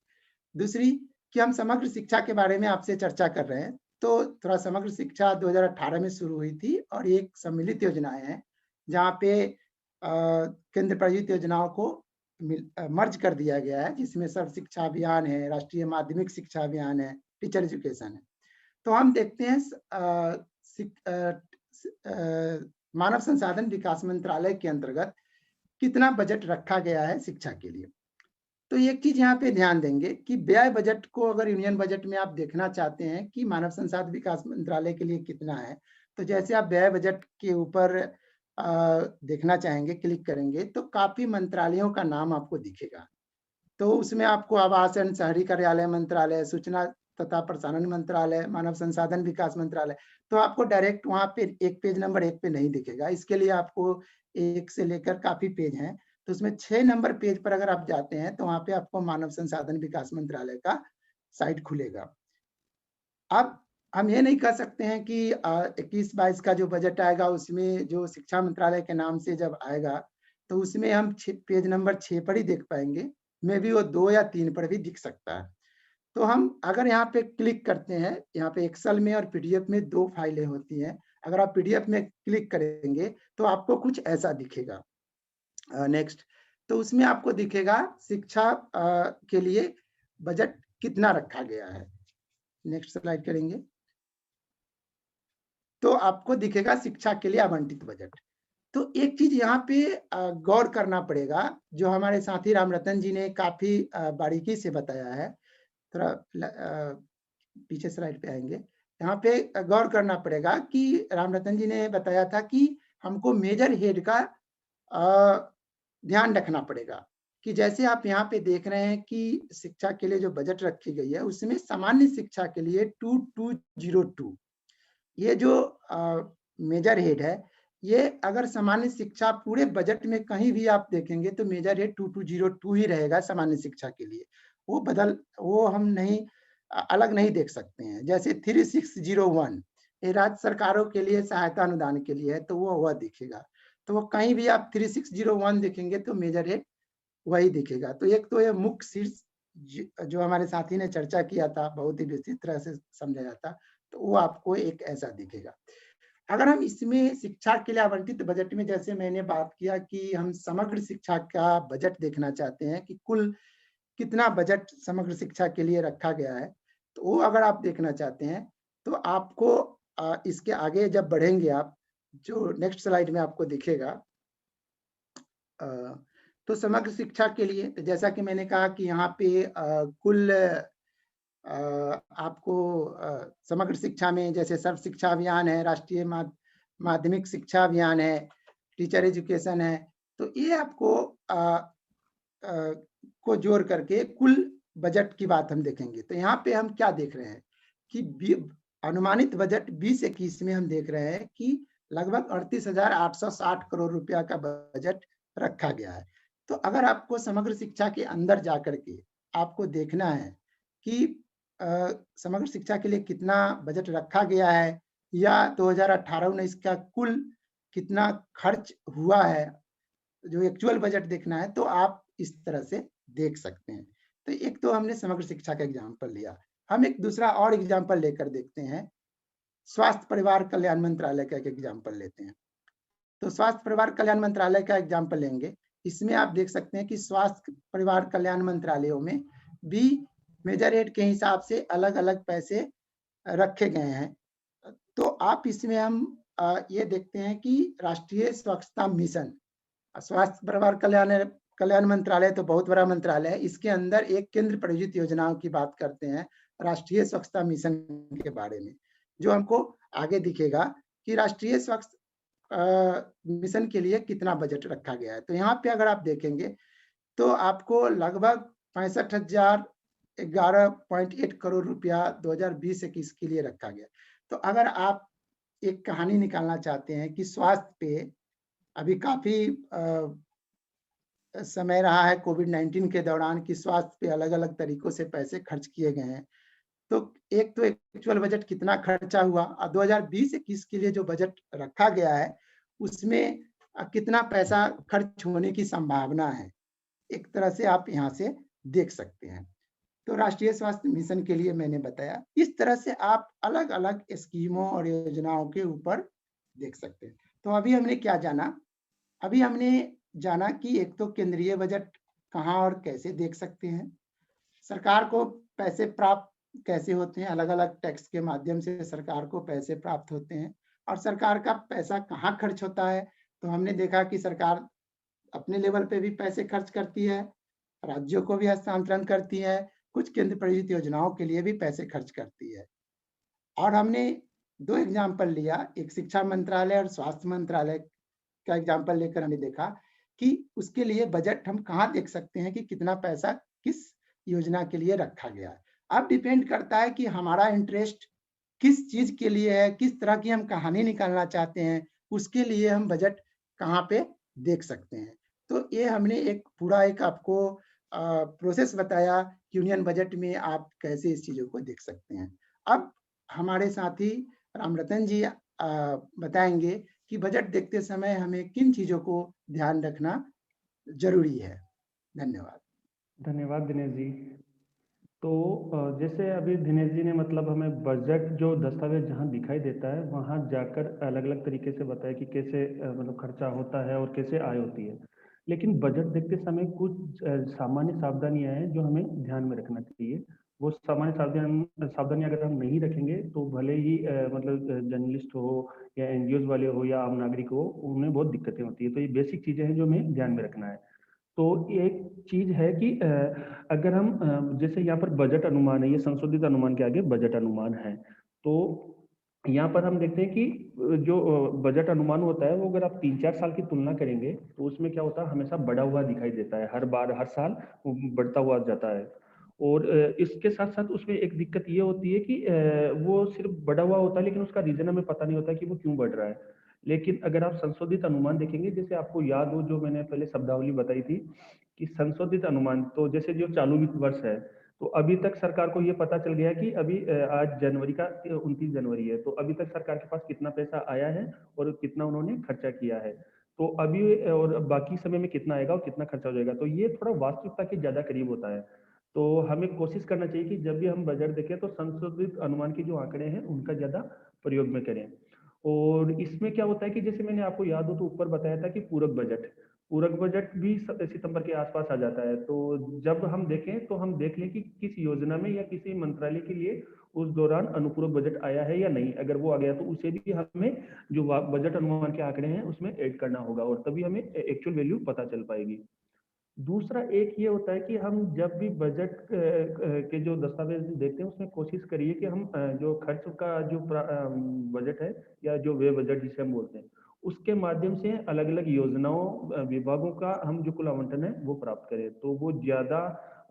दूसरी कि हम समग्र शिक्षा के बारे में आपसे चर्चा कर रहे हैं, तो थोड़ा समग्र शिक्षा 2018 में शुरू हुई थी और एक सम्मिलित योजनाएं हैं जहाँ पे केंद्र प्रायोजित योजनाओं को मर्ज कर दिया गया है, जिसमें सर्व शिक्षा अभियान है, राष्ट्रीय माध्यमिक शिक्षा अभियान है, टीचर एजुकेशन है। तो हम देखते हैं मानव संसाधन विकास मंत्रालय के अंतर्गत कितना बजट रखा गया है शिक्षा के लिए। तो एक चीज यहाँ पे ध्यान देंगे कि व्यय बजट को अगर यूनियन बजट में आप देखना चाहते हैं कि मानव संसाधन विकास मंत्रालय के लिए कितना है, तो जैसे आप व्यय बजट के ऊपर देखना चाहेंगे, क्लिक करेंगे तो काफी मंत्रालयों का नाम आपको दिखेगा। तो उसमें आपको आवास एवं शहरी कार्यालय मंत्रालय, सूचना तथा प्रसारण मंत्रालय, मानव संसाधन विकास मंत्रालय, तो आपको डायरेक्ट वहां पे एक पेज नंबर 1 पे नहीं दिखेगा। इसके लिए आपको 1 से लेकर काफी पेज हैं, तो उसमें 6 नंबर पेज पर अगर आप जाते हैं तो वहां पे आपको मानव संसाधन विकास मंत्रालय का साइट खुलेगा। अब हम ये नहीं कह सकते हैं कि 21-22 का जो बजट आएगा उसमें जो शिक्षा मंत्रालय के नाम से जब आएगा तो उसमें हम पेज नंबर 6 पर ही देख पाएंगे, मे भी वो 2 या 3 पर भी दिख सकता है। तो हम अगर यहाँ पे क्लिक करते हैं, यहाँ पे एक्सेल में और पीडीएफ में 2 फाइलें होती हैं, अगर आप पीडीएफ में क्लिक करेंगे तो आपको कुछ ऐसा दिखेगा। नेक्स्ट, तो उसमें आपको दिखेगा शिक्षा के लिए बजट कितना रखा गया है। नेक्स्ट स्लाइड करेंगे तो आपको दिखेगा शिक्षा के लिए आवंटित बजट। तो एक चीज यहाँ पे गौर करना पड़ेगा, जो हमारे साथी रामरतन जी ने काफी बारीकी से बताया है। थोड़ा पीछे स्लाइड पे आएंगे, यहाँ पे गौर करना पड़ेगा कि रामरतन जी ने बताया था कि हमको मेजर हेड का अ, ध्यान रखना पड़ेगा कि जैसे आप यहाँ पे देख रहे हैं कि शिक्षा के लिए जो बजट रखी गई है, उसमें सामान्य शिक्षा के लिए 2202 ये जो मेजर हेड है, ये अगर सामान्य शिक्षा पूरे बजट में कहीं भी आप देखेंगे तो मेजर हेड 2202 ही रहेगा सामान्य शिक्षा के लिए। वो हम नहीं अलग नहीं देख सकते हैं। जैसे 3601 ये राज्य सरकारों के लिए सहायता अनुदान के लिए है, तो वो दिखेगा। तो वो कहीं भी आप 3601 देखेंगे तो मेजर हेड वही दिखेगा। तो एक तो ये मुख्य शीर्ष जो हमारे साथी ने चर्चा किया था, बहुत ही विस्तृत तरह से समझाया था, तो वो आपको एक ऐसा दिखेगा। अगर हम इसमें शिक्षा के लिए आवंटित बजट में, जैसे मैंने बात किया कि हम समग्र शिक्षा का बजट देखना चाहते हैं कि कुल कितना बजट समग्र शिक्षा के लिए रखा गया है, तो वो अगर आप देखना चाहते हैं तो आपको इसके आगे जब बढ़ेंगे आप, जो नेक्स्ट स्लाइड में आपको दिखेगा, तो समग्र शिक्षा के लिए तो जैसा कि मैंने कहा कि यहाँ पे कुल आपको समग्र शिक्षा में जैसे सर्व शिक्षा अभियान है, राष्ट्रीय माध्यमिक शिक्षा अभियान है, टीचर एजुकेशन है, तो ये आपको को जोड़ करके कुल बजट की बात हम देखेंगे। तो यहाँ पे हम क्या देख रहे हैं कि अनुमानित बजट 2021 में हम देख रहे हैं कि लगभग 38,860 करोड़ रुपया का बजट रखा गया है। तो अगर आपको समग्र शिक्षा के अंदर जाकर के आपको देखना है कि समग्र शिक्षा के लिए कितना बजट रखा गया है या 2018-19 का कुल कितना खर्च हुआ है, जो एक्चुअल बजट देखना है, तो आप इस तरह से देख सकते हैं। तो एक तो हमने समग्र शिक्षा का एग्जाम्पल लिया। हम एक दूसरा और एग्जाम्पल लेकर देखते हैं, स्वास्थ्य परिवार कल्याण मंत्रालय का एक एग्जाम्पल लेते हैं। तो स्वास्थ्य परिवार कल्याण मंत्रालय का एग्जाम्पल लेंगे। इसमें आप देख सकते हैं कि स्वास्थ्य परिवार कल्याण मंत्रालयों में भी मेजर हेड के हिसाब से अलग अलग पैसे रखे गए हैं। तो आप इसमें हम ये देखते हैं कि राष्ट्रीय स्वच्छता मिशन, स्वास्थ्य परिवार कल्याण मंत्रालय तो बहुत बड़ा मंत्रालय है, इसके अंदर एक केंद्र प्रायोजित योजनाओं की बात करते हैं, राष्ट्रीय स्वच्छता मिशन के बारे में, जो हमको आगे दिखेगा कि राष्ट्रीय स्वच्छ मिशन के लिए कितना बजट रखा गया है। तो यहाँ पे अगर आप देखेंगे तो आपको लगभग 65,011.8 करोड़ रुपया 2020-21 के लिए रखा गया। तो अगर आप एक कहानी निकालना चाहते हैं कि स्वास्थ्य पे अभी काफी समय रहा है कोविड-19 के दौरान कि स्वास्थ्य पे अलग-अलग तरीकों से पैसे खर्च किए गए हैं। तो एक तो एक्चुअल बजट कितना खर्चा हुआ और 2020-21 के लिए जो बजट रखा गया है, उसमें कितना पैसा खर्च होने की संभावना है। एक तरह से आप यहाँ से देख सकते हैं। तो राष्ट्रीय स्वास्थ्य मिशन के लिए मैंने बताया, इस तरह से आप अलग-अलग स्कीमों और योजनाओं के ऊपर देख सकते हैं। तो अभी हमने क्या जाना? अभी हमने जाना कि एक तो केंद्रीय बजट कहाँ और कैसे देख सकते हैं, सरकार को पैसे प्राप्त कैसे होते हैं, अलग-अलग टैक्स के माध्यम से सरकार को पैसे प्राप्त होते हैं और सरकार का पैसा कहाँ खर्च होता है, तो हमने देखा कि सरकार अपने लेवल पे भी पैसे खर्च करती है, राज्यों को भी हस्तांतरण करती है, कुछ केंद्र प्रायोजित योजनाओं के लिए भी पैसे खर्च करती है। और हमने 2 एग्जाम्पल लिया, एक शिक्षा मंत्रालय और स्वास्थ्य मंत्रालय का एग्जाम्पल लेकर हमने देखा कि उसके लिए बजट हम कहाँ देख सकते हैं कि कितना पैसा किस योजना के लिए रखा गया है। अब डिपेंड करता है कि हमारा इंटरेस्ट किस चीज के लिए है, किस तरह की हम कहानी निकालना चाहते हैं, उसके लिए हम बजट कहाँ पे देख सकते हैं। तो ये हमने एक पूरा एक आपको प्रोसेस बताया यूनियन बजट में आप कैसे इस चीजों को देख सकते हैं। अब हमारे साथी रामरतन जी बताएंगे कि बजट देखते समय हमें किन चीजों को ध्यान रखना जरूरी है। धन्यवाद। धन्यवाद दिनेश जी। तो जैसे अभी दिनेश जी ने मतलब हमें बजट जो दस्तावेज जहाँ दिखाई देता है वहाँ जाकर अलग अलग तरीके से बताया कि कैसे मतलब खर्चा होता है और कैसे आय होती है। लेकिन बजट देखते समय कुछ सामान्य सावधानियां हैं जो हमें ध्यान में रखना चाहिए। वो सामान्य सावधानी अगर हम नहीं रखेंगे तो भले ही मतलब जर्नलिस्ट हो या एनजीओ वाले हो या आम नागरिक हो, उन्हें बहुत दिक्कतें होती है। तो ये बेसिक चीजें हैं जो हमें ध्यान में रखना है। तो एक चीज है कि अगर हम जैसे यहाँ पर बजट अनुमान है, ये संशोधित अनुमान के आगे बजट अनुमान है। तो यहाँ पर हम देखते हैं कि जो बजट अनुमान होता है वो अगर आप 3-4 साल की तुलना करेंगे तो उसमें क्या होता है, हमेशा बढ़ा हुआ दिखाई देता है, हर बार हर साल वो बढ़ता हुआ जाता है। और इसके साथ साथ उसमें एक दिक्कत ये होती है कि वो सिर्फ बढ़ा हुआ होता है लेकिन उसका रीजन हमें पता नहीं होता कि वो क्यों बढ़ रहा है। लेकिन अगर आप संशोधित अनुमान देखेंगे, जैसे आपको याद हो जो मैंने पहले शब्दावली बताई थी कि संशोधित अनुमान, तो जैसे जो चालू वित्त वर्ष है, तो अभी तक सरकार को ये पता चल गया कि अभी आज जनवरी का 29 जनवरी है, तो अभी तक सरकार के पास कितना पैसा आया है और कितना उन्होंने खर्चा किया है। तो अभी और बाकी समय में कितना आएगा और कितना खर्चा हो जाएगा, तो ये थोड़ा वास्तविकता के ज्यादा करीब होता है। तो हमें कोशिश करना चाहिए कि जब भी हम बजट देखें तो संशोधित अनुमान के जो आंकड़े हैं उनका ज्यादा प्रयोग में करें। और इसमें क्या होता है कि जैसे मैंने आपको याद हो तो ऊपर बताया था कि पूरक बजट भी सितंबर के आसपास आ जाता है। तो जब हम देखें तो हम देख लें कि किस योजना में या किसी मंत्रालय के लिए उस दौरान अनुपूरक बजट आया है या नहीं। अगर वो आ गया तो उसे भी हमें जो बजट अनुमान के आंकड़े हैं उसमें ऐड करना होगा, और तभी हमें एक्चुअल वैल्यू पता चल पाएगी। दूसरा एक ये होता है कि हम जब भी बजट के जो दस्तावेज देखते हैं उसमें कोशिश करिए कि हम जो खर्च का जो बजट है या जो व्यय बजट जिसे हम बोलते हैं, उसके माध्यम से अलग अलग योजनाओं विभागों का हम जो कुल आवंटन है वो प्राप्त करें, तो वो ज्यादा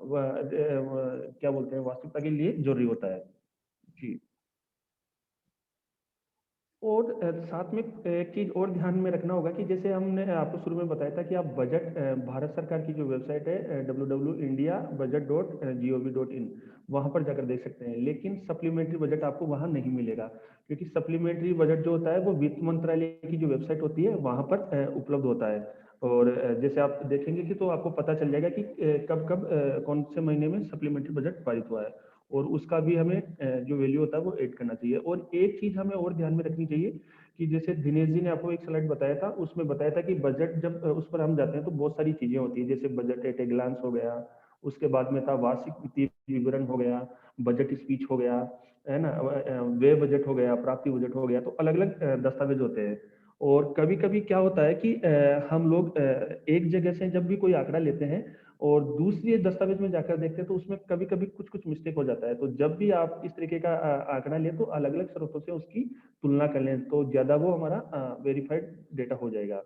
क्या बोलते हैं, वास्तविकता के लिए जरूरी होता है। जी। और साथ में एक चीज और ध्यान में रखना होगा कि जैसे हमने आपको शुरू में बताया था कि आप बजट भारत सरकार की जो वेबसाइट है www.indiabudget.gov.in, वहां पर जाकर देख सकते हैं, लेकिन सप्लीमेंट्री बजट आपको वहां नहीं मिलेगा, क्योंकि सप्लीमेंट्री बजट जो होता है वो वित्त मंत्रालय की जो वेबसाइट होती है वहां पर उपलब्ध होता है। और जैसे आप देखेंगे कि तो आपको पता चल जाएगा कि कब कब कौन से महीने में सप्लीमेंट्री बजट पारित हुआ है, और उसका भी हमें जो वैल्यू होता है वो ऐड करना चाहिए। और एक चीज हमें और ध्यान में रखनी चाहिए कि जैसे दिनेश जी ने आपको एक स्लाइड बताया था, उसमें बताया था कि बजट जब उस पर हम जाते हैं तो बहुत सारी चीजें होती है, जैसे बजट एट ए ग्लांस हो गया, उसके बाद में था वार्षिक वित्तीय विवरण हो गया, बजट स्पीच हो गया, है ना, व्यय बजट हो गया, प्राप्ति बजट हो गया, तो अलग अलग दस्तावेज होते हैं। और कभी कभी क्या होता है कि हम लोग एक जगह से जब भी कोई आंकड़ा लेते हैं और दूसरी दस्तावेज में जाकर देखते हैं तो उसमें कभी कभी कुछ कुछ मिस्टेक हो जाता है। तो जब भी आप इस तरीके का आंकड़ा लें तो अलग अलग स्रोतों से उसकी तुलना कर लें, तो ज्यादा वो हमारा वेरीफाइड डेटा हो जाएगा।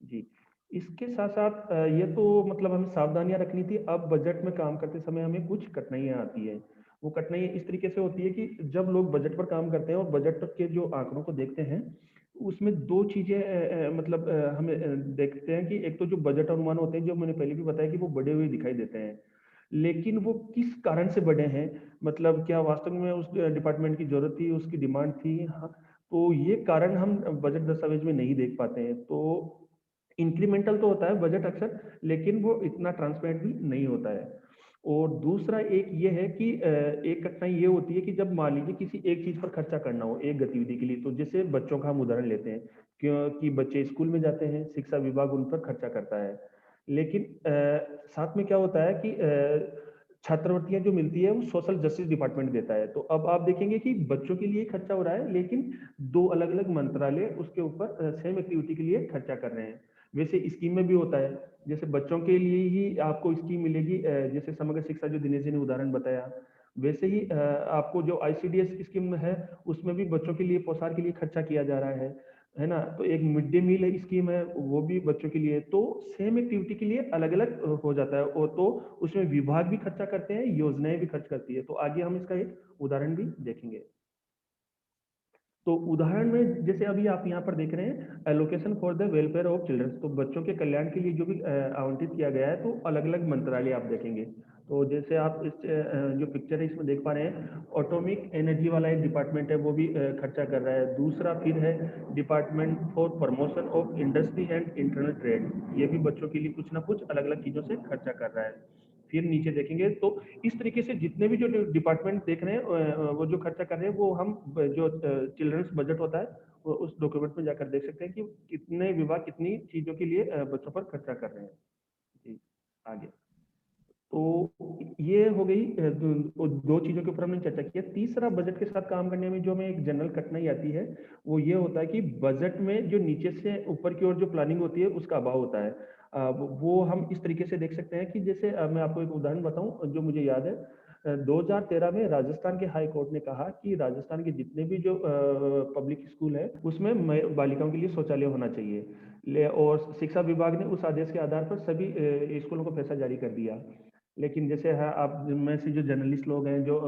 जी। इसके साथ साथ ये तो मतलब हमें सावधानियां रखनी थी। अब बजट में काम करते समय हमें कुछ कठिनाइयां आती है। वो कठिनाइयां इस तरीके से होती है कि जब लोग बजट पर काम करते हैं और बजट के जो आंकड़ों को देखते हैं, उसमें दो चीजें मतलब हमें देखते हैं कि एक तो जो बजट अनुमान होते हैं, जो मैंने पहले भी बताया कि वो बढ़े हुए दिखाई देते हैं, लेकिन वो किस कारण से बढ़े हैं, मतलब क्या वास्तव में उस डिपार्टमेंट की जरूरत थी, उसकी डिमांड थी, हाँ, तो ये कारण हम बजट दस्तावेज में नहीं देख पाते हैं। तो इंक्रीमेंटल तो होता है बजट अक्सर, लेकिन वो इतना ट्रांसपेरेंट भी नहीं होता है। और दूसरा एक ये है कि एक कठिनाई ये होती है कि जब मान लीजिए किसी एक चीज पर खर्चा करना हो एक गतिविधि के लिए, तो जैसे बच्चों का हम उदाहरण लेते हैं, क्योंकि बच्चे स्कूल में जाते हैं, शिक्षा विभाग उन पर खर्चा करता है, लेकिन साथ में क्या होता है कि छात्रवृत्तियां जो मिलती है वो सोशल जस्टिस डिपार्टमेंट देता है। तो अब आप देखेंगे कि बच्चों के लिए खर्चा हो रहा है, लेकिन दो अलग अलग मंत्रालय उसके ऊपर सेम एक्टिविटी के लिए खर्चा कर रहे हैं। वैसे स्कीम में भी होता है, जैसे बच्चों के लिए ही आपको स्कीम मिलेगी, जैसे समग्र शिक्षा जो दिनेश जी ने उदाहरण बताया, वैसे ही आपको जो आईसीडीएस स्कीम है उसमें भी बच्चों के लिए पोशाक के लिए खर्चा किया जा रहा है ना। तो एक मिड डे मील स्कीम है, वो भी बच्चों के लिए, तो सेम एक्टिविटी के लिए अलग अलग हो जाता है। और तो उसमें विभाग भी खर्चा करते हैं, योजनाएं भी खर्च करती है। तो आगे हम इसका एक उदाहरण भी देखेंगे। तो उदाहरण में जैसे अभी आप यहाँ पर देख रहे हैं allocation for the welfare of childrens, तो बच्चों के कल्याण के लिए जो भी आवंटित किया गया है, तो अलग अलग मंत्रालय आप देखेंगे। तो जैसे आप इस जो पिक्चर है इसमें देख पा रहे हैं, ऑटोमिक एनर्जी वाला एक डिपार्टमेंट है, वो भी खर्चा कर रहा है। दूसरा फिर है department for promotion of industry and internal trade, ये भी बच्चों के लिए कुछ ना कुछ अलग अलग चीजों से खर्चा कर रहा है। फिर नीचे देखेंगे तो इस तरीके से जितने भी जो डिपार्टमेंट देख रहे हैं वो जो खर्चा कर रहे हैं, वो हम जो चिल्ड्रंस बजट होता है वो उस डॉक्यूमेंट में जाकर देख सकते हैं कि कितने विभाग कितनी चीजों के लिए बच्चों पर खर्चा कर रहे हैं। जी। आगे। तो ये हो गई दो चीजों के ऊपर हमने चर्चा की है। तीसरा, बजट के साथ काम करने में जो हमें एक जनरल कठिनाई आती है वो ये होता है कि बजट में जो नीचे से ऊपर की ओर जो प्लानिंग होती है उसका अभाव होता है। वो हम इस तरीके से देख सकते हैं कि जैसे मैं आपको एक उदाहरण बताऊं जो मुझे याद है। 2013 में राजस्थान के हाई कोर्ट ने कहा कि राजस्थान के जितने भी जो पब्लिक स्कूल है उसमें बालिकाओं के लिए शौचालय होना चाहिए, और शिक्षा विभाग ने उस आदेश के आधार पर सभी स्कूलों को पैसा जारी कर दिया। लेकिन जैसे है आप में से जो जर्नलिस्ट लोग हैं जो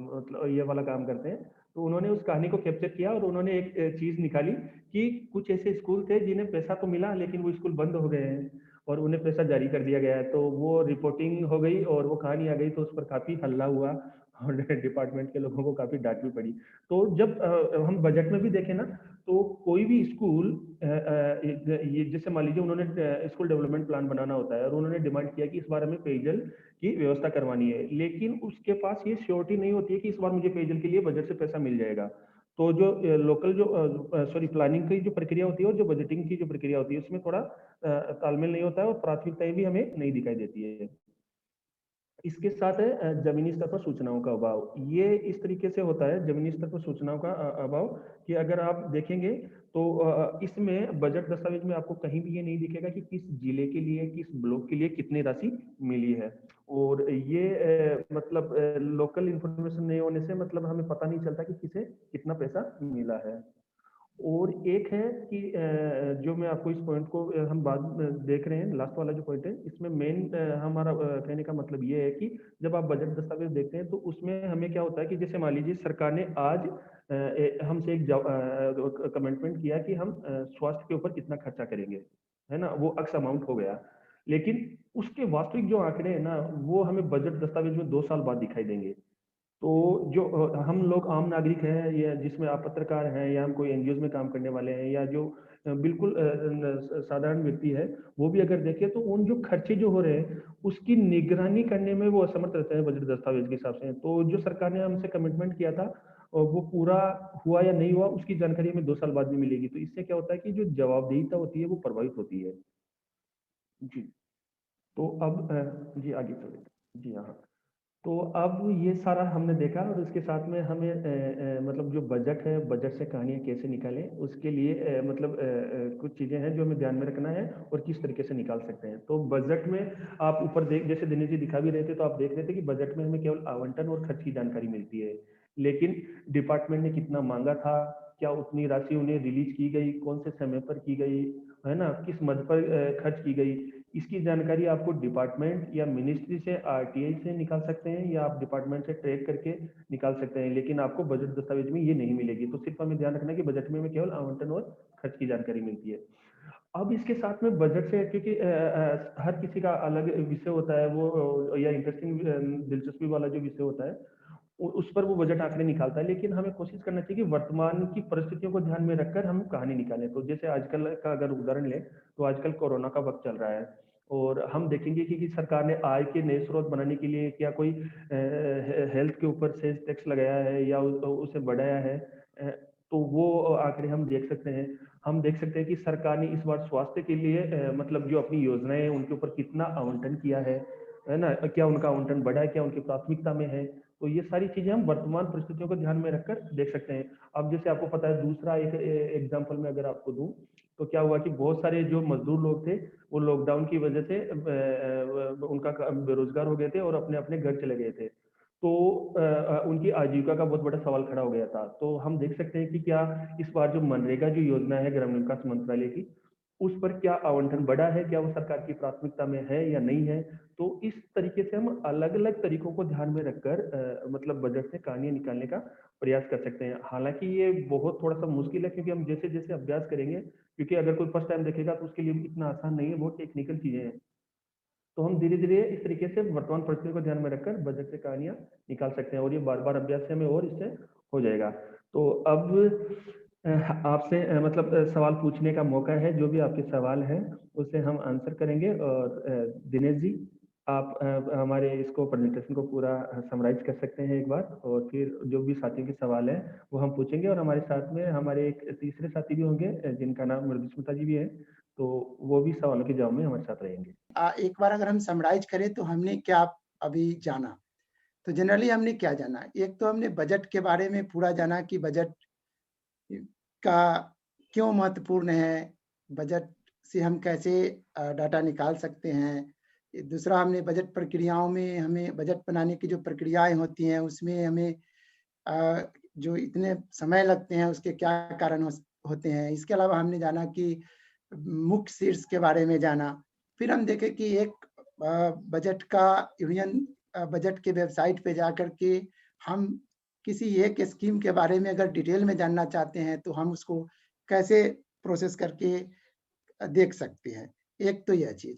मतलब ये वाला काम करते हैं, तो उन्होंने उस कहानी को कैप्चर किया और उन्होंने एक चीज निकाली कि कुछ ऐसे स्कूल थे जिन्हें पैसा तो मिला लेकिन वो स्कूल बंद हो गए हैं और उन्हें पैसा जारी कर दिया गया है। तो वो रिपोर्टिंग हो गई और वो कहानी आ गई, तो उस पर काफी हल्ला हुआ और डिपार्टमेंट के लोगों को काफी डांट भी पड़ी। तो जब हम बजट में भी देखें ना, तो कोई भी स्कूल ये जैसे मान लीजिए उन्होंने स्कूल डेवलपमेंट प्लान बनाना होता है और उन्होंने डिमांड किया कि इस बार हमें पेयजल की व्यवस्था करवानी है, लेकिन उसके पास ये श्योरिटी नहीं होती है कि इस बार मुझे पेयजल के लिए बजट से पैसा मिल जाएगा। तो जो लोकल जो सॉरी प्लानिंग की जो प्रक्रिया होती है और जो बजटिंग की जो प्रक्रिया होती है उसमें थोड़ा तालमेल नहीं होता है और प्राथमिकताएं भी हमें नहीं दिखाई देती है। इसके साथ है जमीनी स्तर पर सूचनाओं का अभाव। ये इस तरीके से होता है जमीनी स्तर पर सूचनाओं का अभाव कि अगर आप देखेंगे तो इसमें बजट दस्तावेज में आपको कहीं भी ये नहीं दिखेगा कि किस जिले के लिए किस ब्लॉक के लिए कितनी राशि मिली है। और ये मतलब लोकल इंफॉर्मेशन नहीं होने से मतलब हमें पता नहीं चलता कि किसे कितना पैसा मिला है। और एक है कि जो मैं आपको इस पॉइंट को हम बाद में देख रहे हैं, लास्ट वाला जो पॉइंट है इसमें मेन हमारा कहने का मतलब ये है कि जब आप बजट दस्तावेज देखते हैं तो उसमें हमें क्या होता है कि जैसे मान लीजिए सरकार ने आज हमसे एक कमिटमेंट किया कि हम स्वास्थ्य के ऊपर कितना खर्चा करेंगे, है ना, वो अक्स अमाउंट हो गया। लेकिन उसके वास्तविक जो आंकड़े हैं ना वो हमें बजट दस्तावेज में 2 साल बाद दिखाई देंगे। तो जो हम लोग आम नागरिक हैं या जिसमें आप पत्रकार हैं या हम कोई एनजीओ में काम करने वाले हैं या जो बिल्कुल साधारण व्यक्ति है, वो भी अगर देखें तो उन जो खर्चे जो हो रहे हैं उसकी निगरानी करने में वो असमर्थ रहते हैं बजट दस्तावेज के हिसाब से। तो जो सरकार ने हमसे कमिटमेंट किया था और वो पूरा हुआ या नहीं हुआ उसकी जानकारी हमें 2 साल बाद में मिलेगी। तो इससे क्या होता है कि जो जवाबदेहिता होती है वो प्रभावित होती है। जी। तो अब जी आगे चले जी हाँ। तो अब ये सारा हमने देखा और उसके साथ में हमें मतलब जो बजट है बजट से कहानियाँ कैसे निकालें उसके लिए मतलब कुछ चीज़ें हैं जो हमें ध्यान में रखना है और किस तरीके से निकाल सकते हैं। तो बजट में आप ऊपर देख जैसे दिनेश जी दिखा भी रहे थे तो आप देख रहे थे कि बजट में हमें केवल आवंटन और खर्च की जानकारी मिलती है, लेकिन डिपार्टमेंट ने कितना मांगा था, क्या उतनी राशि उन्हें रिलीज की गई, कौन से समय पर की गई, है ना, किस मद पर खर्च की गई, इसकी जानकारी आपको डिपार्टमेंट या मिनिस्ट्री से आरटीआई से निकाल सकते हैं या आप डिपार्टमेंट से ट्रैक करके निकाल सकते हैं, लेकिन आपको बजट दस्तावेज में ये नहीं मिलेगी। तो सिर्फ हमें ध्यान रखना है कि बजट में हमें केवल आवंटन और खर्च की जानकारी मिलती है। अब इसके साथ में बजट से क्योंकि हर किसी का अलग विषय होता है वो या इंटरेस्टिंग दिलचस्पी वाला जो विषय होता है उस पर वो बजट आंकड़े निकालता है, लेकिन हमें कोशिश करना चाहिए कि वर्तमान की परिस्थितियों को ध्यान में रखकर हम कहानी निकालें। तो जैसे आजकल का अगर उदाहरण लें तो आजकल कोरोना का वक्त चल रहा है और हम देखेंगे कि सरकार ने आय के नए स्रोत बनाने के लिए क्या कोई हेल्थ के ऊपर सेल्स टैक्स लगाया है या उसे बढ़ाया है। तो वो आंकड़े हम देख सकते हैं। हम देख सकते हैं कि सरकार ने इस बार स्वास्थ्य के लिए मतलब जो अपनी योजनाएं हैं उनके ऊपर कितना आवंटन किया है ना, क्या उनका आवंटन बढ़ा है, क्या उनकी प्राथमिकता में है। तो ये सारी चीजें हम वर्तमान परिस्थितियों को ध्यान में रखकर देख सकते हैं। अब जैसे आपको पता है दूसरा एक एग्जांपल में अगर आपको दूं तो क्या हुआ कि बहुत सारे जो मजदूर लोग थे वो लॉकडाउन की वजह से उनका बेरोजगार हो गए थे और अपने अपने घर चले गए थे। तो उनकी आजीविका का बहुत बड़ा सवाल खड़ा हो गया था। तो हम देख सकते हैं कि क्या इस बार जो मनरेगा जो योजना है ग्रामीण विकास मंत्रालय की उस पर क्या आवंटन बढ़ा है, क्या वो सरकार की प्राथमिकता में है या नहीं है। तो इस तरीके से हम अलग अलग तरीकों को ध्यान में रखकर मतलब बजट से कहानियां निकालने का प्रयास कर सकते हैं। हालांकि ये बहुत थोड़ा सा मुश्किल है क्योंकि हम जैसे जैसे अभ्यास करेंगे, क्योंकि अगर कोई फर्स्ट टाइम देखेगा तो उसके लिए इतना आसान नहीं है, बहुत टेक्निकल चीजें हैं। तो हम धीरे धीरे इस तरीके से वर्तमान परिस्थितियों को ध्यान में रखकर बजट से कहानियां निकाल सकते हैं और ये बार बार अभ्यास से हमें और इससे हो जाएगा। तो अब आपसे मतलब सवाल पूछने का मौका है, जो भी आपके सवाल हैं उसे हम आंसर करेंगे। और दिनेश जी आप हमारे इसको प्रेजेंटेशन को पूरा समराइज कर सकते हैं एक बार, और फिर जो भी साथियों के सवाल हैं वो हम पूछेंगे। और हमारे साथ में हमारे एक तीसरे साथी भी होंगे जिनका नाम मृदुस्मिता जी भी है, तो वो भी सवालों के जवाब में हमारे साथ रहेंगे। एक बार अगर हम समराइज करें तो हमने क्या अभी जाना, तो जनरली हमने क्या जाना, एक तो हमने बजट के बारे में पूरा जाना कि बजट का क्यों महत्वपूर्ण है, बजट से हम कैसे डाटा निकाल सकते हैं, दूसरा हमने बजट प्रक्रियाओं में हमें बजट बनाने की जो प्रक्रियाएँ होती हैं उसमें हमें जो इतने समय लगते हैं उसके क्या कारण होते हैं। इसके अलावा हमने जाना कि मुख्य शीर्ष के बारे में जाना। फिर हम देखें कि एक बजट का यूनियन बजट के वेबसाइट पे जाकर के हम किसी एक स्कीम के बारे में अगर डिटेल में जानना चाहते हैं तो हम उसको कैसे प्रोसेस करके देख सकते हैं। एक तो यह चीज़।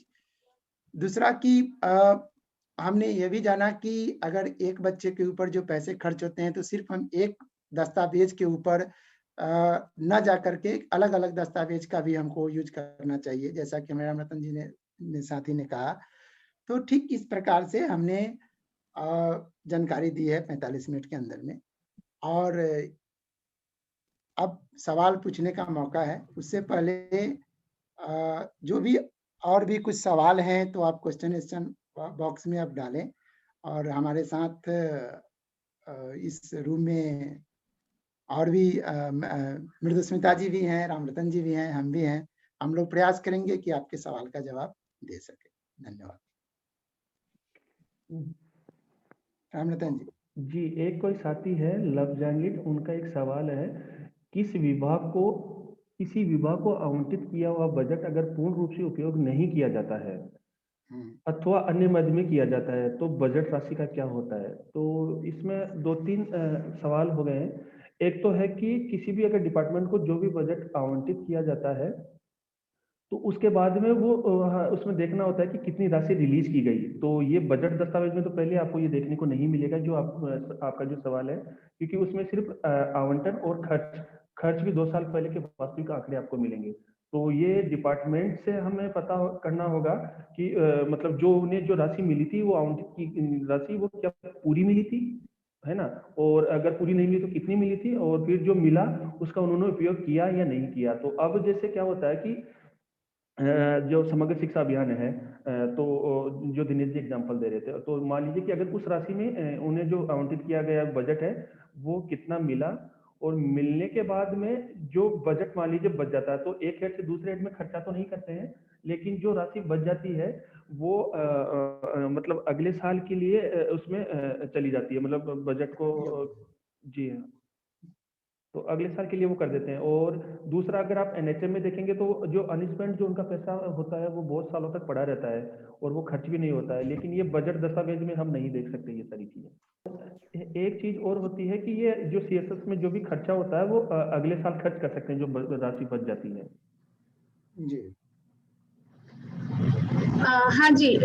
दूसरा कि हमने ये भी जाना कि अगर एक बच्चे के ऊपर जो पैसे खर्च होते हैं तो सिर्फ हम एक दस्तावेज के ऊपर ना जा करके अलग-अलग दस्तावेज का भी हमको यूज़ करना चाहिए, जैसा कि मेरा रतन जी ने साथी ने कहा। तो ठीक इस प्रकार से हमने जानकारी दी है 45 मिनट के अंदर में। और अब सवाल पूछने का मौका है। उससे पहले जो भी और भी कुछ सवाल हैं तो आप क्वेश्चन बॉक्स में आप डालें और हमारे साथ इस रूम में और भी मृदुस्मिता जी भी हैं, रामरतन जी भी हैं, हम भी हैं। हम लोग प्रयास करेंगे कि आपके सवाल का जवाब दे सकें। धन्यवाद। रामरतन जी। जी, एक कोई साथी है लव जैंगिट, उनका एक सवाल है, किस विभाग को किसी विभाग को आवंटित किया हुआ बजट अगर पूर्ण रूप से उपयोग नहीं किया जाता है अथवा अन्य मद में किया जाता है तो बजट राशि का क्या होता है? तो इसमें 2-3 सवाल हो गए हैं। एक तो है कि किसी भी अगर डिपार्टमेंट को जो भी बजट आवंटित किया जाता है तो उसके बाद में वो हाँ, उसमें देखना होता है कि कितनी राशि रिलीज की गई। तो ये बजट दस्तावेज में तो पहले आपको ये देखने को नहीं मिलेगा जो आपका जो सवाल है, क्योंकि उसमें सिर्फ आवंटन और खर्च भी 2 साल पहले के वास्तविक आंकड़े आपको मिलेंगे। तो ये डिपार्टमेंट से हमें करना होगा कि मतलब जो उन्हें जो राशि मिली थी वो आवंटित की राशि वो क्या पूरी मिली थी, है ना? और अगर पूरी नहीं मिली तो कितनी मिली थी, और फिर जो मिला उसका उन्होंने उपयोग किया या नहीं किया। तो अब जैसे क्या होता है कि जो समग्र शिक्षा अभियान है, तो जो दिनेश जी एग्जांपल दे रहे थे, तो मान लीजिए कि अगर उस राशि में उन्हें जो आवंटित किया गया बजट है वो कितना मिला, और मिलने के बाद में जो बजट मान लीजिए बच जाता है तो एक हेड से दूसरे हेड में खर्चा तो नहीं करते हैं, लेकिन जो राशि बच जाती है वो मतलब अगले साल के लिए उसमें चली जाती है, मतलब बजट को जी हाँ, तो अगले साल के लिए वो कर देते हैं। और दूसरा, अगर आप एनएचएम में देखेंगे तो जो अनस्पेंड जो उनका पैसा होता है वो बहुत सालों तक पड़ा रहता है और वो खर्च भी नहीं होता है, लेकिन ये बजट दस्तावेज में हम नहीं देख सकते ये सारी चीजें। एक चीज और होती है कि ये जो सीएसएस में जो भी खर्चा होता है वो अगले साल खर्च कर सकते हैं जो राशि बच जाती है। जी। हाँ जी,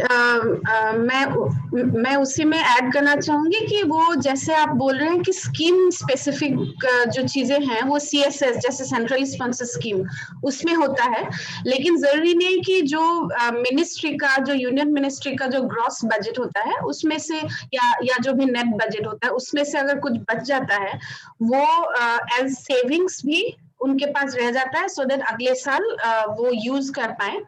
मैं उसी में ऐड करना चाहूंगी कि वो जैसे आप बोल रहे हैं कि स्कीम स्पेसिफिक जो चीजें हैं वो सीएसएस जैसे सेंट्रली स्पॉन्सर्ड स्कीम उसमें होता है, लेकिन जरूरी नहीं कि जो मिनिस्ट्री का जो यूनियन मिनिस्ट्री का जो ग्रॉस बजट होता है उसमें से या जो भी नेट बजट होता है उसमें से अगर कुछ बच जाता है वो एज सेविंग्स भी उनके पास रह जाता है, सो दैट अगले साल वो यूज कर पाए।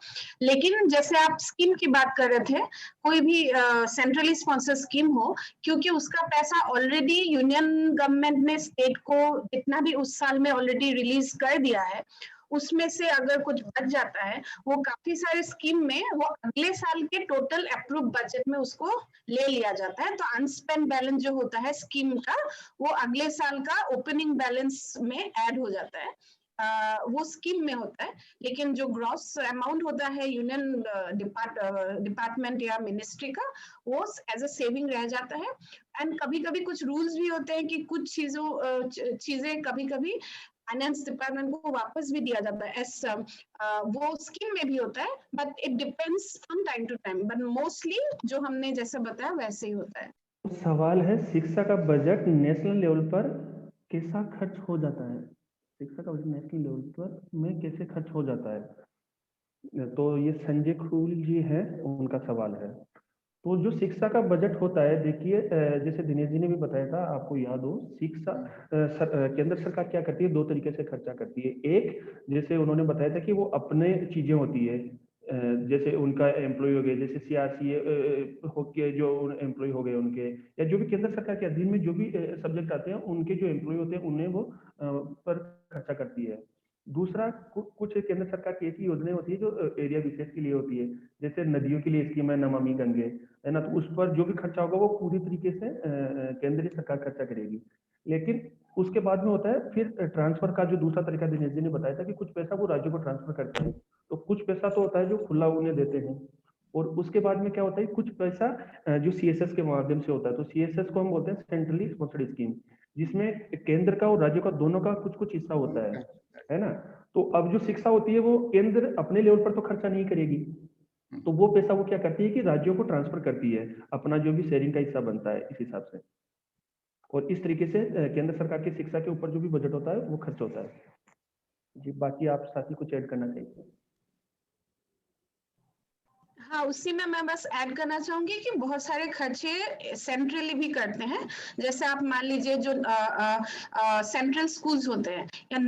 लेकिन जैसे आप स्कीम की बात कर रहे थे, कोई भी सेंट्रली स्पॉन्सर्ड स्कीम हो, क्योंकि उसका पैसा ऑलरेडी यूनियन गवर्नमेंट ने स्टेट को जितना भी उस साल में ऑलरेडी रिलीज कर दिया है, उसमें से अगर कुछ बच जाता है वो काफी सारे स्कीम में वो अगले साल के टोटल अप्रूव बजट में उसको ले लिया जाता है। तो अनस्पेंड बैलेंस जो होता है स्कीम का वो अगले साल का ओपनिंग बैलेंस में ऐड हो जाता है, वो स्कीम में होता है। लेकिन जो ग्रॉस अमाउंट होता है यूनियन डिपार्टमेंट या मिनिस्ट्री का वो एज अ सेविंग रह जाता है। एंड कभी कभी कुछ रूल्स भी होते हैं कि कुछ चीजें कभी कभी फाइनेंस डिपार्टमेंट को वापस भी दिया जाता है, वो स्कीम में भी होता है, but it depends from time to time, but mostly जो हमने जैसे बताया वैसे ही होता है। सवाल है, शिक्षा का बजट नेशनल लेवल पर कैसा खर्च हो जाता है? शिक्षा का बजट नेशनल लेवल पर में कैसे खर्च हो जाता है? तो ये संजय खूल जी हैं, उनका सवाल है। तो जो शिक्षा का बजट होता है, देखिए जैसे दिनेश जी ने भी बताया था, आपको याद हो, शिक्षा केंद्र सरकार क्या करती है, 2 तरीके से खर्चा करती है। एक, जैसे उन्होंने बताया था कि वो अपने चीजें होती है, जैसे उनका एम्प्लॉय हो गए, जैसे सीआरसी हो के जो एम्प्लॉय हो गए उनके, या जो भी केंद्र सरकार के अधीन में जो भी सब्जेक्ट आते हैं उनके जो एम्प्लॉय होते हैं उन्हें वो पर खर्चा करती है। दूसरा कुछ केंद्र सरकार की ऐसी योजनाएं होती है जो एरिया विशेष के लिए होती है, जैसे नदियों के लिए स्कीम है नमामि गंगे, है ना, तो उस पर जो भी खर्चा होगा वो पूरी तरीके से केंद्रीय सरकार खर्चा करेगी। लेकिन उसके बाद में होता है फिर ट्रांसफर का जो दूसरा तरीका दिनेश जी ने बताया था कि कुछ पैसा वो राज्य को ट्रांसफर करते हैं, तो कुछ पैसा तो होता है जो खुला उन्हें देते हैं, और उसके बाद में क्या होता है कुछ पैसा जो सीएसएस के माध्यम से होता है, तो सीएसएस को हम बोलते हैं सेंट्रली स्पॉन्सर्ड स्कीम, जिसमें केंद्र का और राज्य का दोनों का कुछ कुछ हिस्सा होता है ना। तो अब जो शिक्षा होती है वो केंद्र अपने लेवल पर तो खर्चा नहीं करेगी, तो वो पैसा वो क्या करती है कि राज्यों को ट्रांसफर करती है, अपना जो भी शेयरिंग का हिस्सा बनता है इस हिसाब से, और इस तरीके से केंद्र सरकार की शिक्षा के ऊपर जो भी बजट होता है वो खर्च होता है जी। बाकी आप साथी कुछ ऐड करना चाहिए? हाँ, उसी में मैं बस ऐड करना चाहूंगी कि बहुत सारे खर्चे सेंट्रली भी करते हैं। जैसे आप मान लीजिए जो सेंट्रल स्कूल्स होते हैं या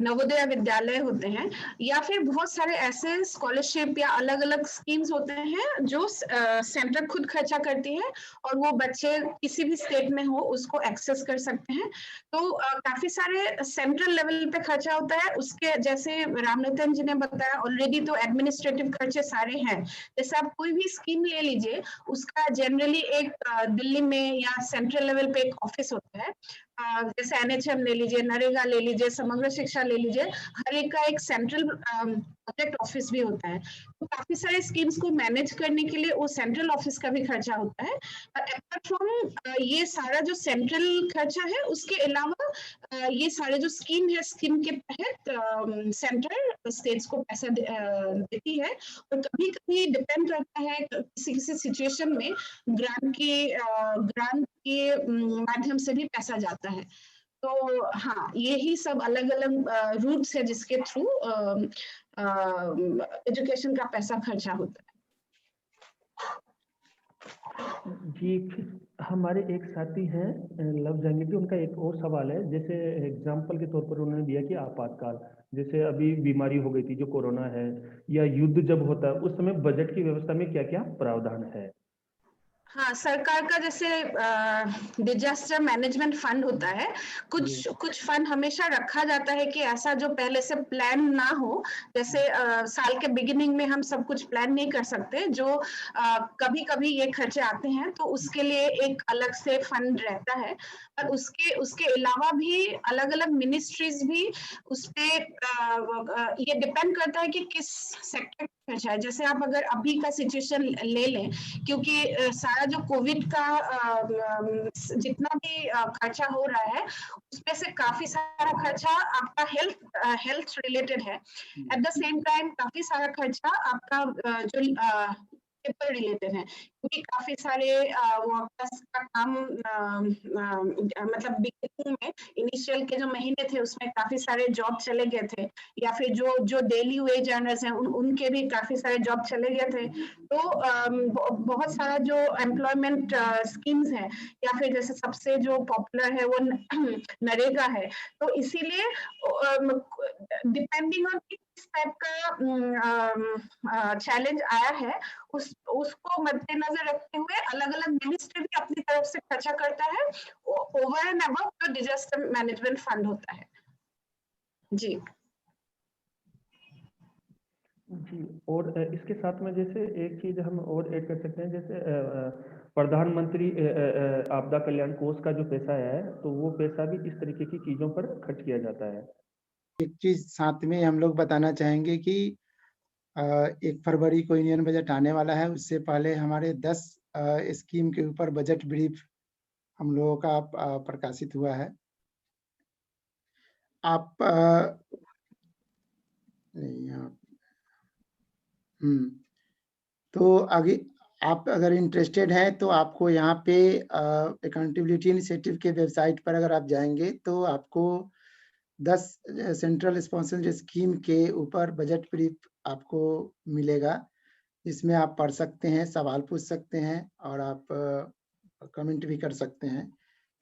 नवोदय विद्यालय होते हैं, या फिर बहुत सारे ऐसे स्कॉलरशिप या अलग अलग स्कीम्स होते हैं जो सेंटर खुद खर्चा करती है और वो बच्चे किसी भी स्टेट में हो उसको एक्सेस कर सकते हैं। तो काफी सारे सेंट्रल लेवल पे खर्चा होता है। उसके जैसे रामनितिन जी ने बताया ऑलरेडी, तो एडमिनिस्ट्रेटिव खर्चे सारे हैं। जैसे आप कोई भी स्कीम ले लीजिए, उसका जनरली एक दिल्ली में या सेंट्रल लेवल पे एक ऑफिस होता है। जैसे एनएचएम ले लीजिए, नरेगा ले लीजिए, समग्र शिक्षा ले लीजिए, हर एक का एक सेंट्रल प्रोजेक्ट ऑफिस भी होता है। तो काफी सारे स्कीम्स को मैनेज करने के लिए वो सेंट्रल ऑफिस का भी खर्चा होता है। अपार्ट फ्रॉम ये सारा जो सेंट्रल खर्चा है, उसके अलावा ये सारे जो स्कीम है, स्कीम के तहत सेंटर स्टेट्स को पैसा देती है, और कभी कभी डिपेंड करता है किसी किसी सिचुएशन में ग्रांट के माध्यम से भी पैसा जाता है। तो हाँ, यही सब अलग अलग रूट्स है जिसके थ्रू एजुकेशन का पैसा खर्चा होता है जी। फिर हमारे एक साथी हैं लव जाएंगे जी, उनका एक और सवाल है। जैसे एग्जाम्पल के तौर पर उन्होंने दिया कि आपातकाल, जैसे अभी बीमारी हो गई थी जो कोरोना है, या युद्ध जब होता है उस समय बजट की व्यवस्था में क्या क्या प्रावधान है? हाँ, सरकार का जैसे डिजास्टर मैनेजमेंट फंड होता है, कुछ फंड हमेशा रखा जाता है कि ऐसा जो पहले से प्लान ना हो। जैसे साल के बिगिनिंग में हम सब कुछ प्लान नहीं कर सकते, जो कभी कभी ये खर्चे आते हैं, तो उसके लिए एक अलग से फंड रहता है। और उसके अलावा भी अलग अलग मिनिस्ट्रीज भी उस पे ये डिपेंड करता है कि किस सेक्टर का खर्चा है। जैसे आप अगर अभी का सिचुएशन ले लें, क्योंकि सारा जो कोविड का जितना भी खर्चा हो रहा है, उसमें से काफी सारा खर्चा आपका हेल्थ रिलेटेड है। एट द सेम टाइम काफी सारा खर्चा आपका जो पेपर रिलेटेड है, क्योंकि काफी सारे वर्कर्स का काम मतलब बिगिनिंग में इनिशियल के जो महीने थे उसमें काफी सारे जॉब चले गए थे, या फिर जो डेली वेज अर्नर्स हैं उनके भी काफी सारे जॉब चले गए थे। तो बहुत सारा जो एम्प्लॉयमेंट स्कीम्स है, या फिर जैसे सबसे जो पॉपुलर है वो नरेगा है। तो इसीलिए डिपेंडिंग ऑन किस टाइप का चैलेंज आया है, उसको मद्देनजर रखते हुए अलग अलग मिनिस्ट्री भी अपनी तरफ से खर्चा करता है ओवर एंड अबव जो डिजास्टर मैनेजमेंट फंड होता है जी। जी, और इसके साथ में जैसे एक चीज हम और ऐड कर सकते हैं, जैसे प्रधानमंत्री आपदा कल्याण कोष का जो पैसा है, तो वो पैसा भी इस तरीके की चीजों पर खर्च किया जाता है। एक चीज साथ में हम लोग बताना चाहेंगे कि 1 फरवरी को यूनियन बजट आने वाला है। उससे पहले हमारे 10 स्कीम के ऊपर बजट ब्रीफ हम लोगों का प्रकाशित हुआ है। आप तो आगे आप अगर इंटरेस्टेड हैं तो आपको यहाँ पे अकाउंटेबिलिटी इनिशिएटिव के वेबसाइट पर अगर आप जाएंगे तो आपको 10 सेंट्रल स्पॉन्सर्ड स्कीम के ऊपर बजट ब्रीफ आपको मिलेगा, जिसमें आप पढ़ सकते हैं, सवाल पूछ सकते हैं और आप कमेंट भी कर सकते हैं।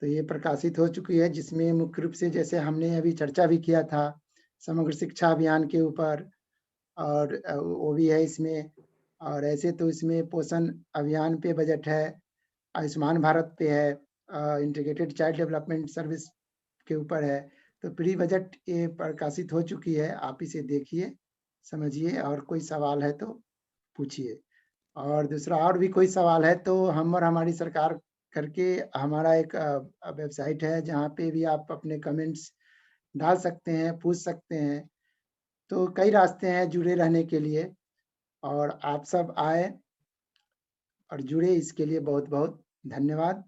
तो ये प्रकाशित हो चुकी है, जिसमें मुख्य रूप से जैसे हमने अभी चर्चा भी किया था समग्र शिक्षा अभियान के ऊपर, और वो भी है इसमें। और ऐसे तो इसमें पोषण अभियान पे बजट है, आयुष्मान भारत पे है, इंटीग्रेटेड चाइल्ड डेवलपमेंट सर्विस के ऊपर है, तो प्री बजट ये प्रकाशित हो चुकी है, आप इसे देखिए, समझिए, और कोई सवाल है तो पूछिए। और दूसरा, और भी कोई सवाल है तो हम और हमारी सरकार करके हमारा एक वेबसाइट है जहाँ पे भी आप अपने कमेंट्स डाल सकते हैं, पूछ सकते हैं। तो कई रास्ते हैं जुड़े रहने के लिए, और आप सब आए और जुड़े, इसके लिए बहुत बहुत धन्यवाद।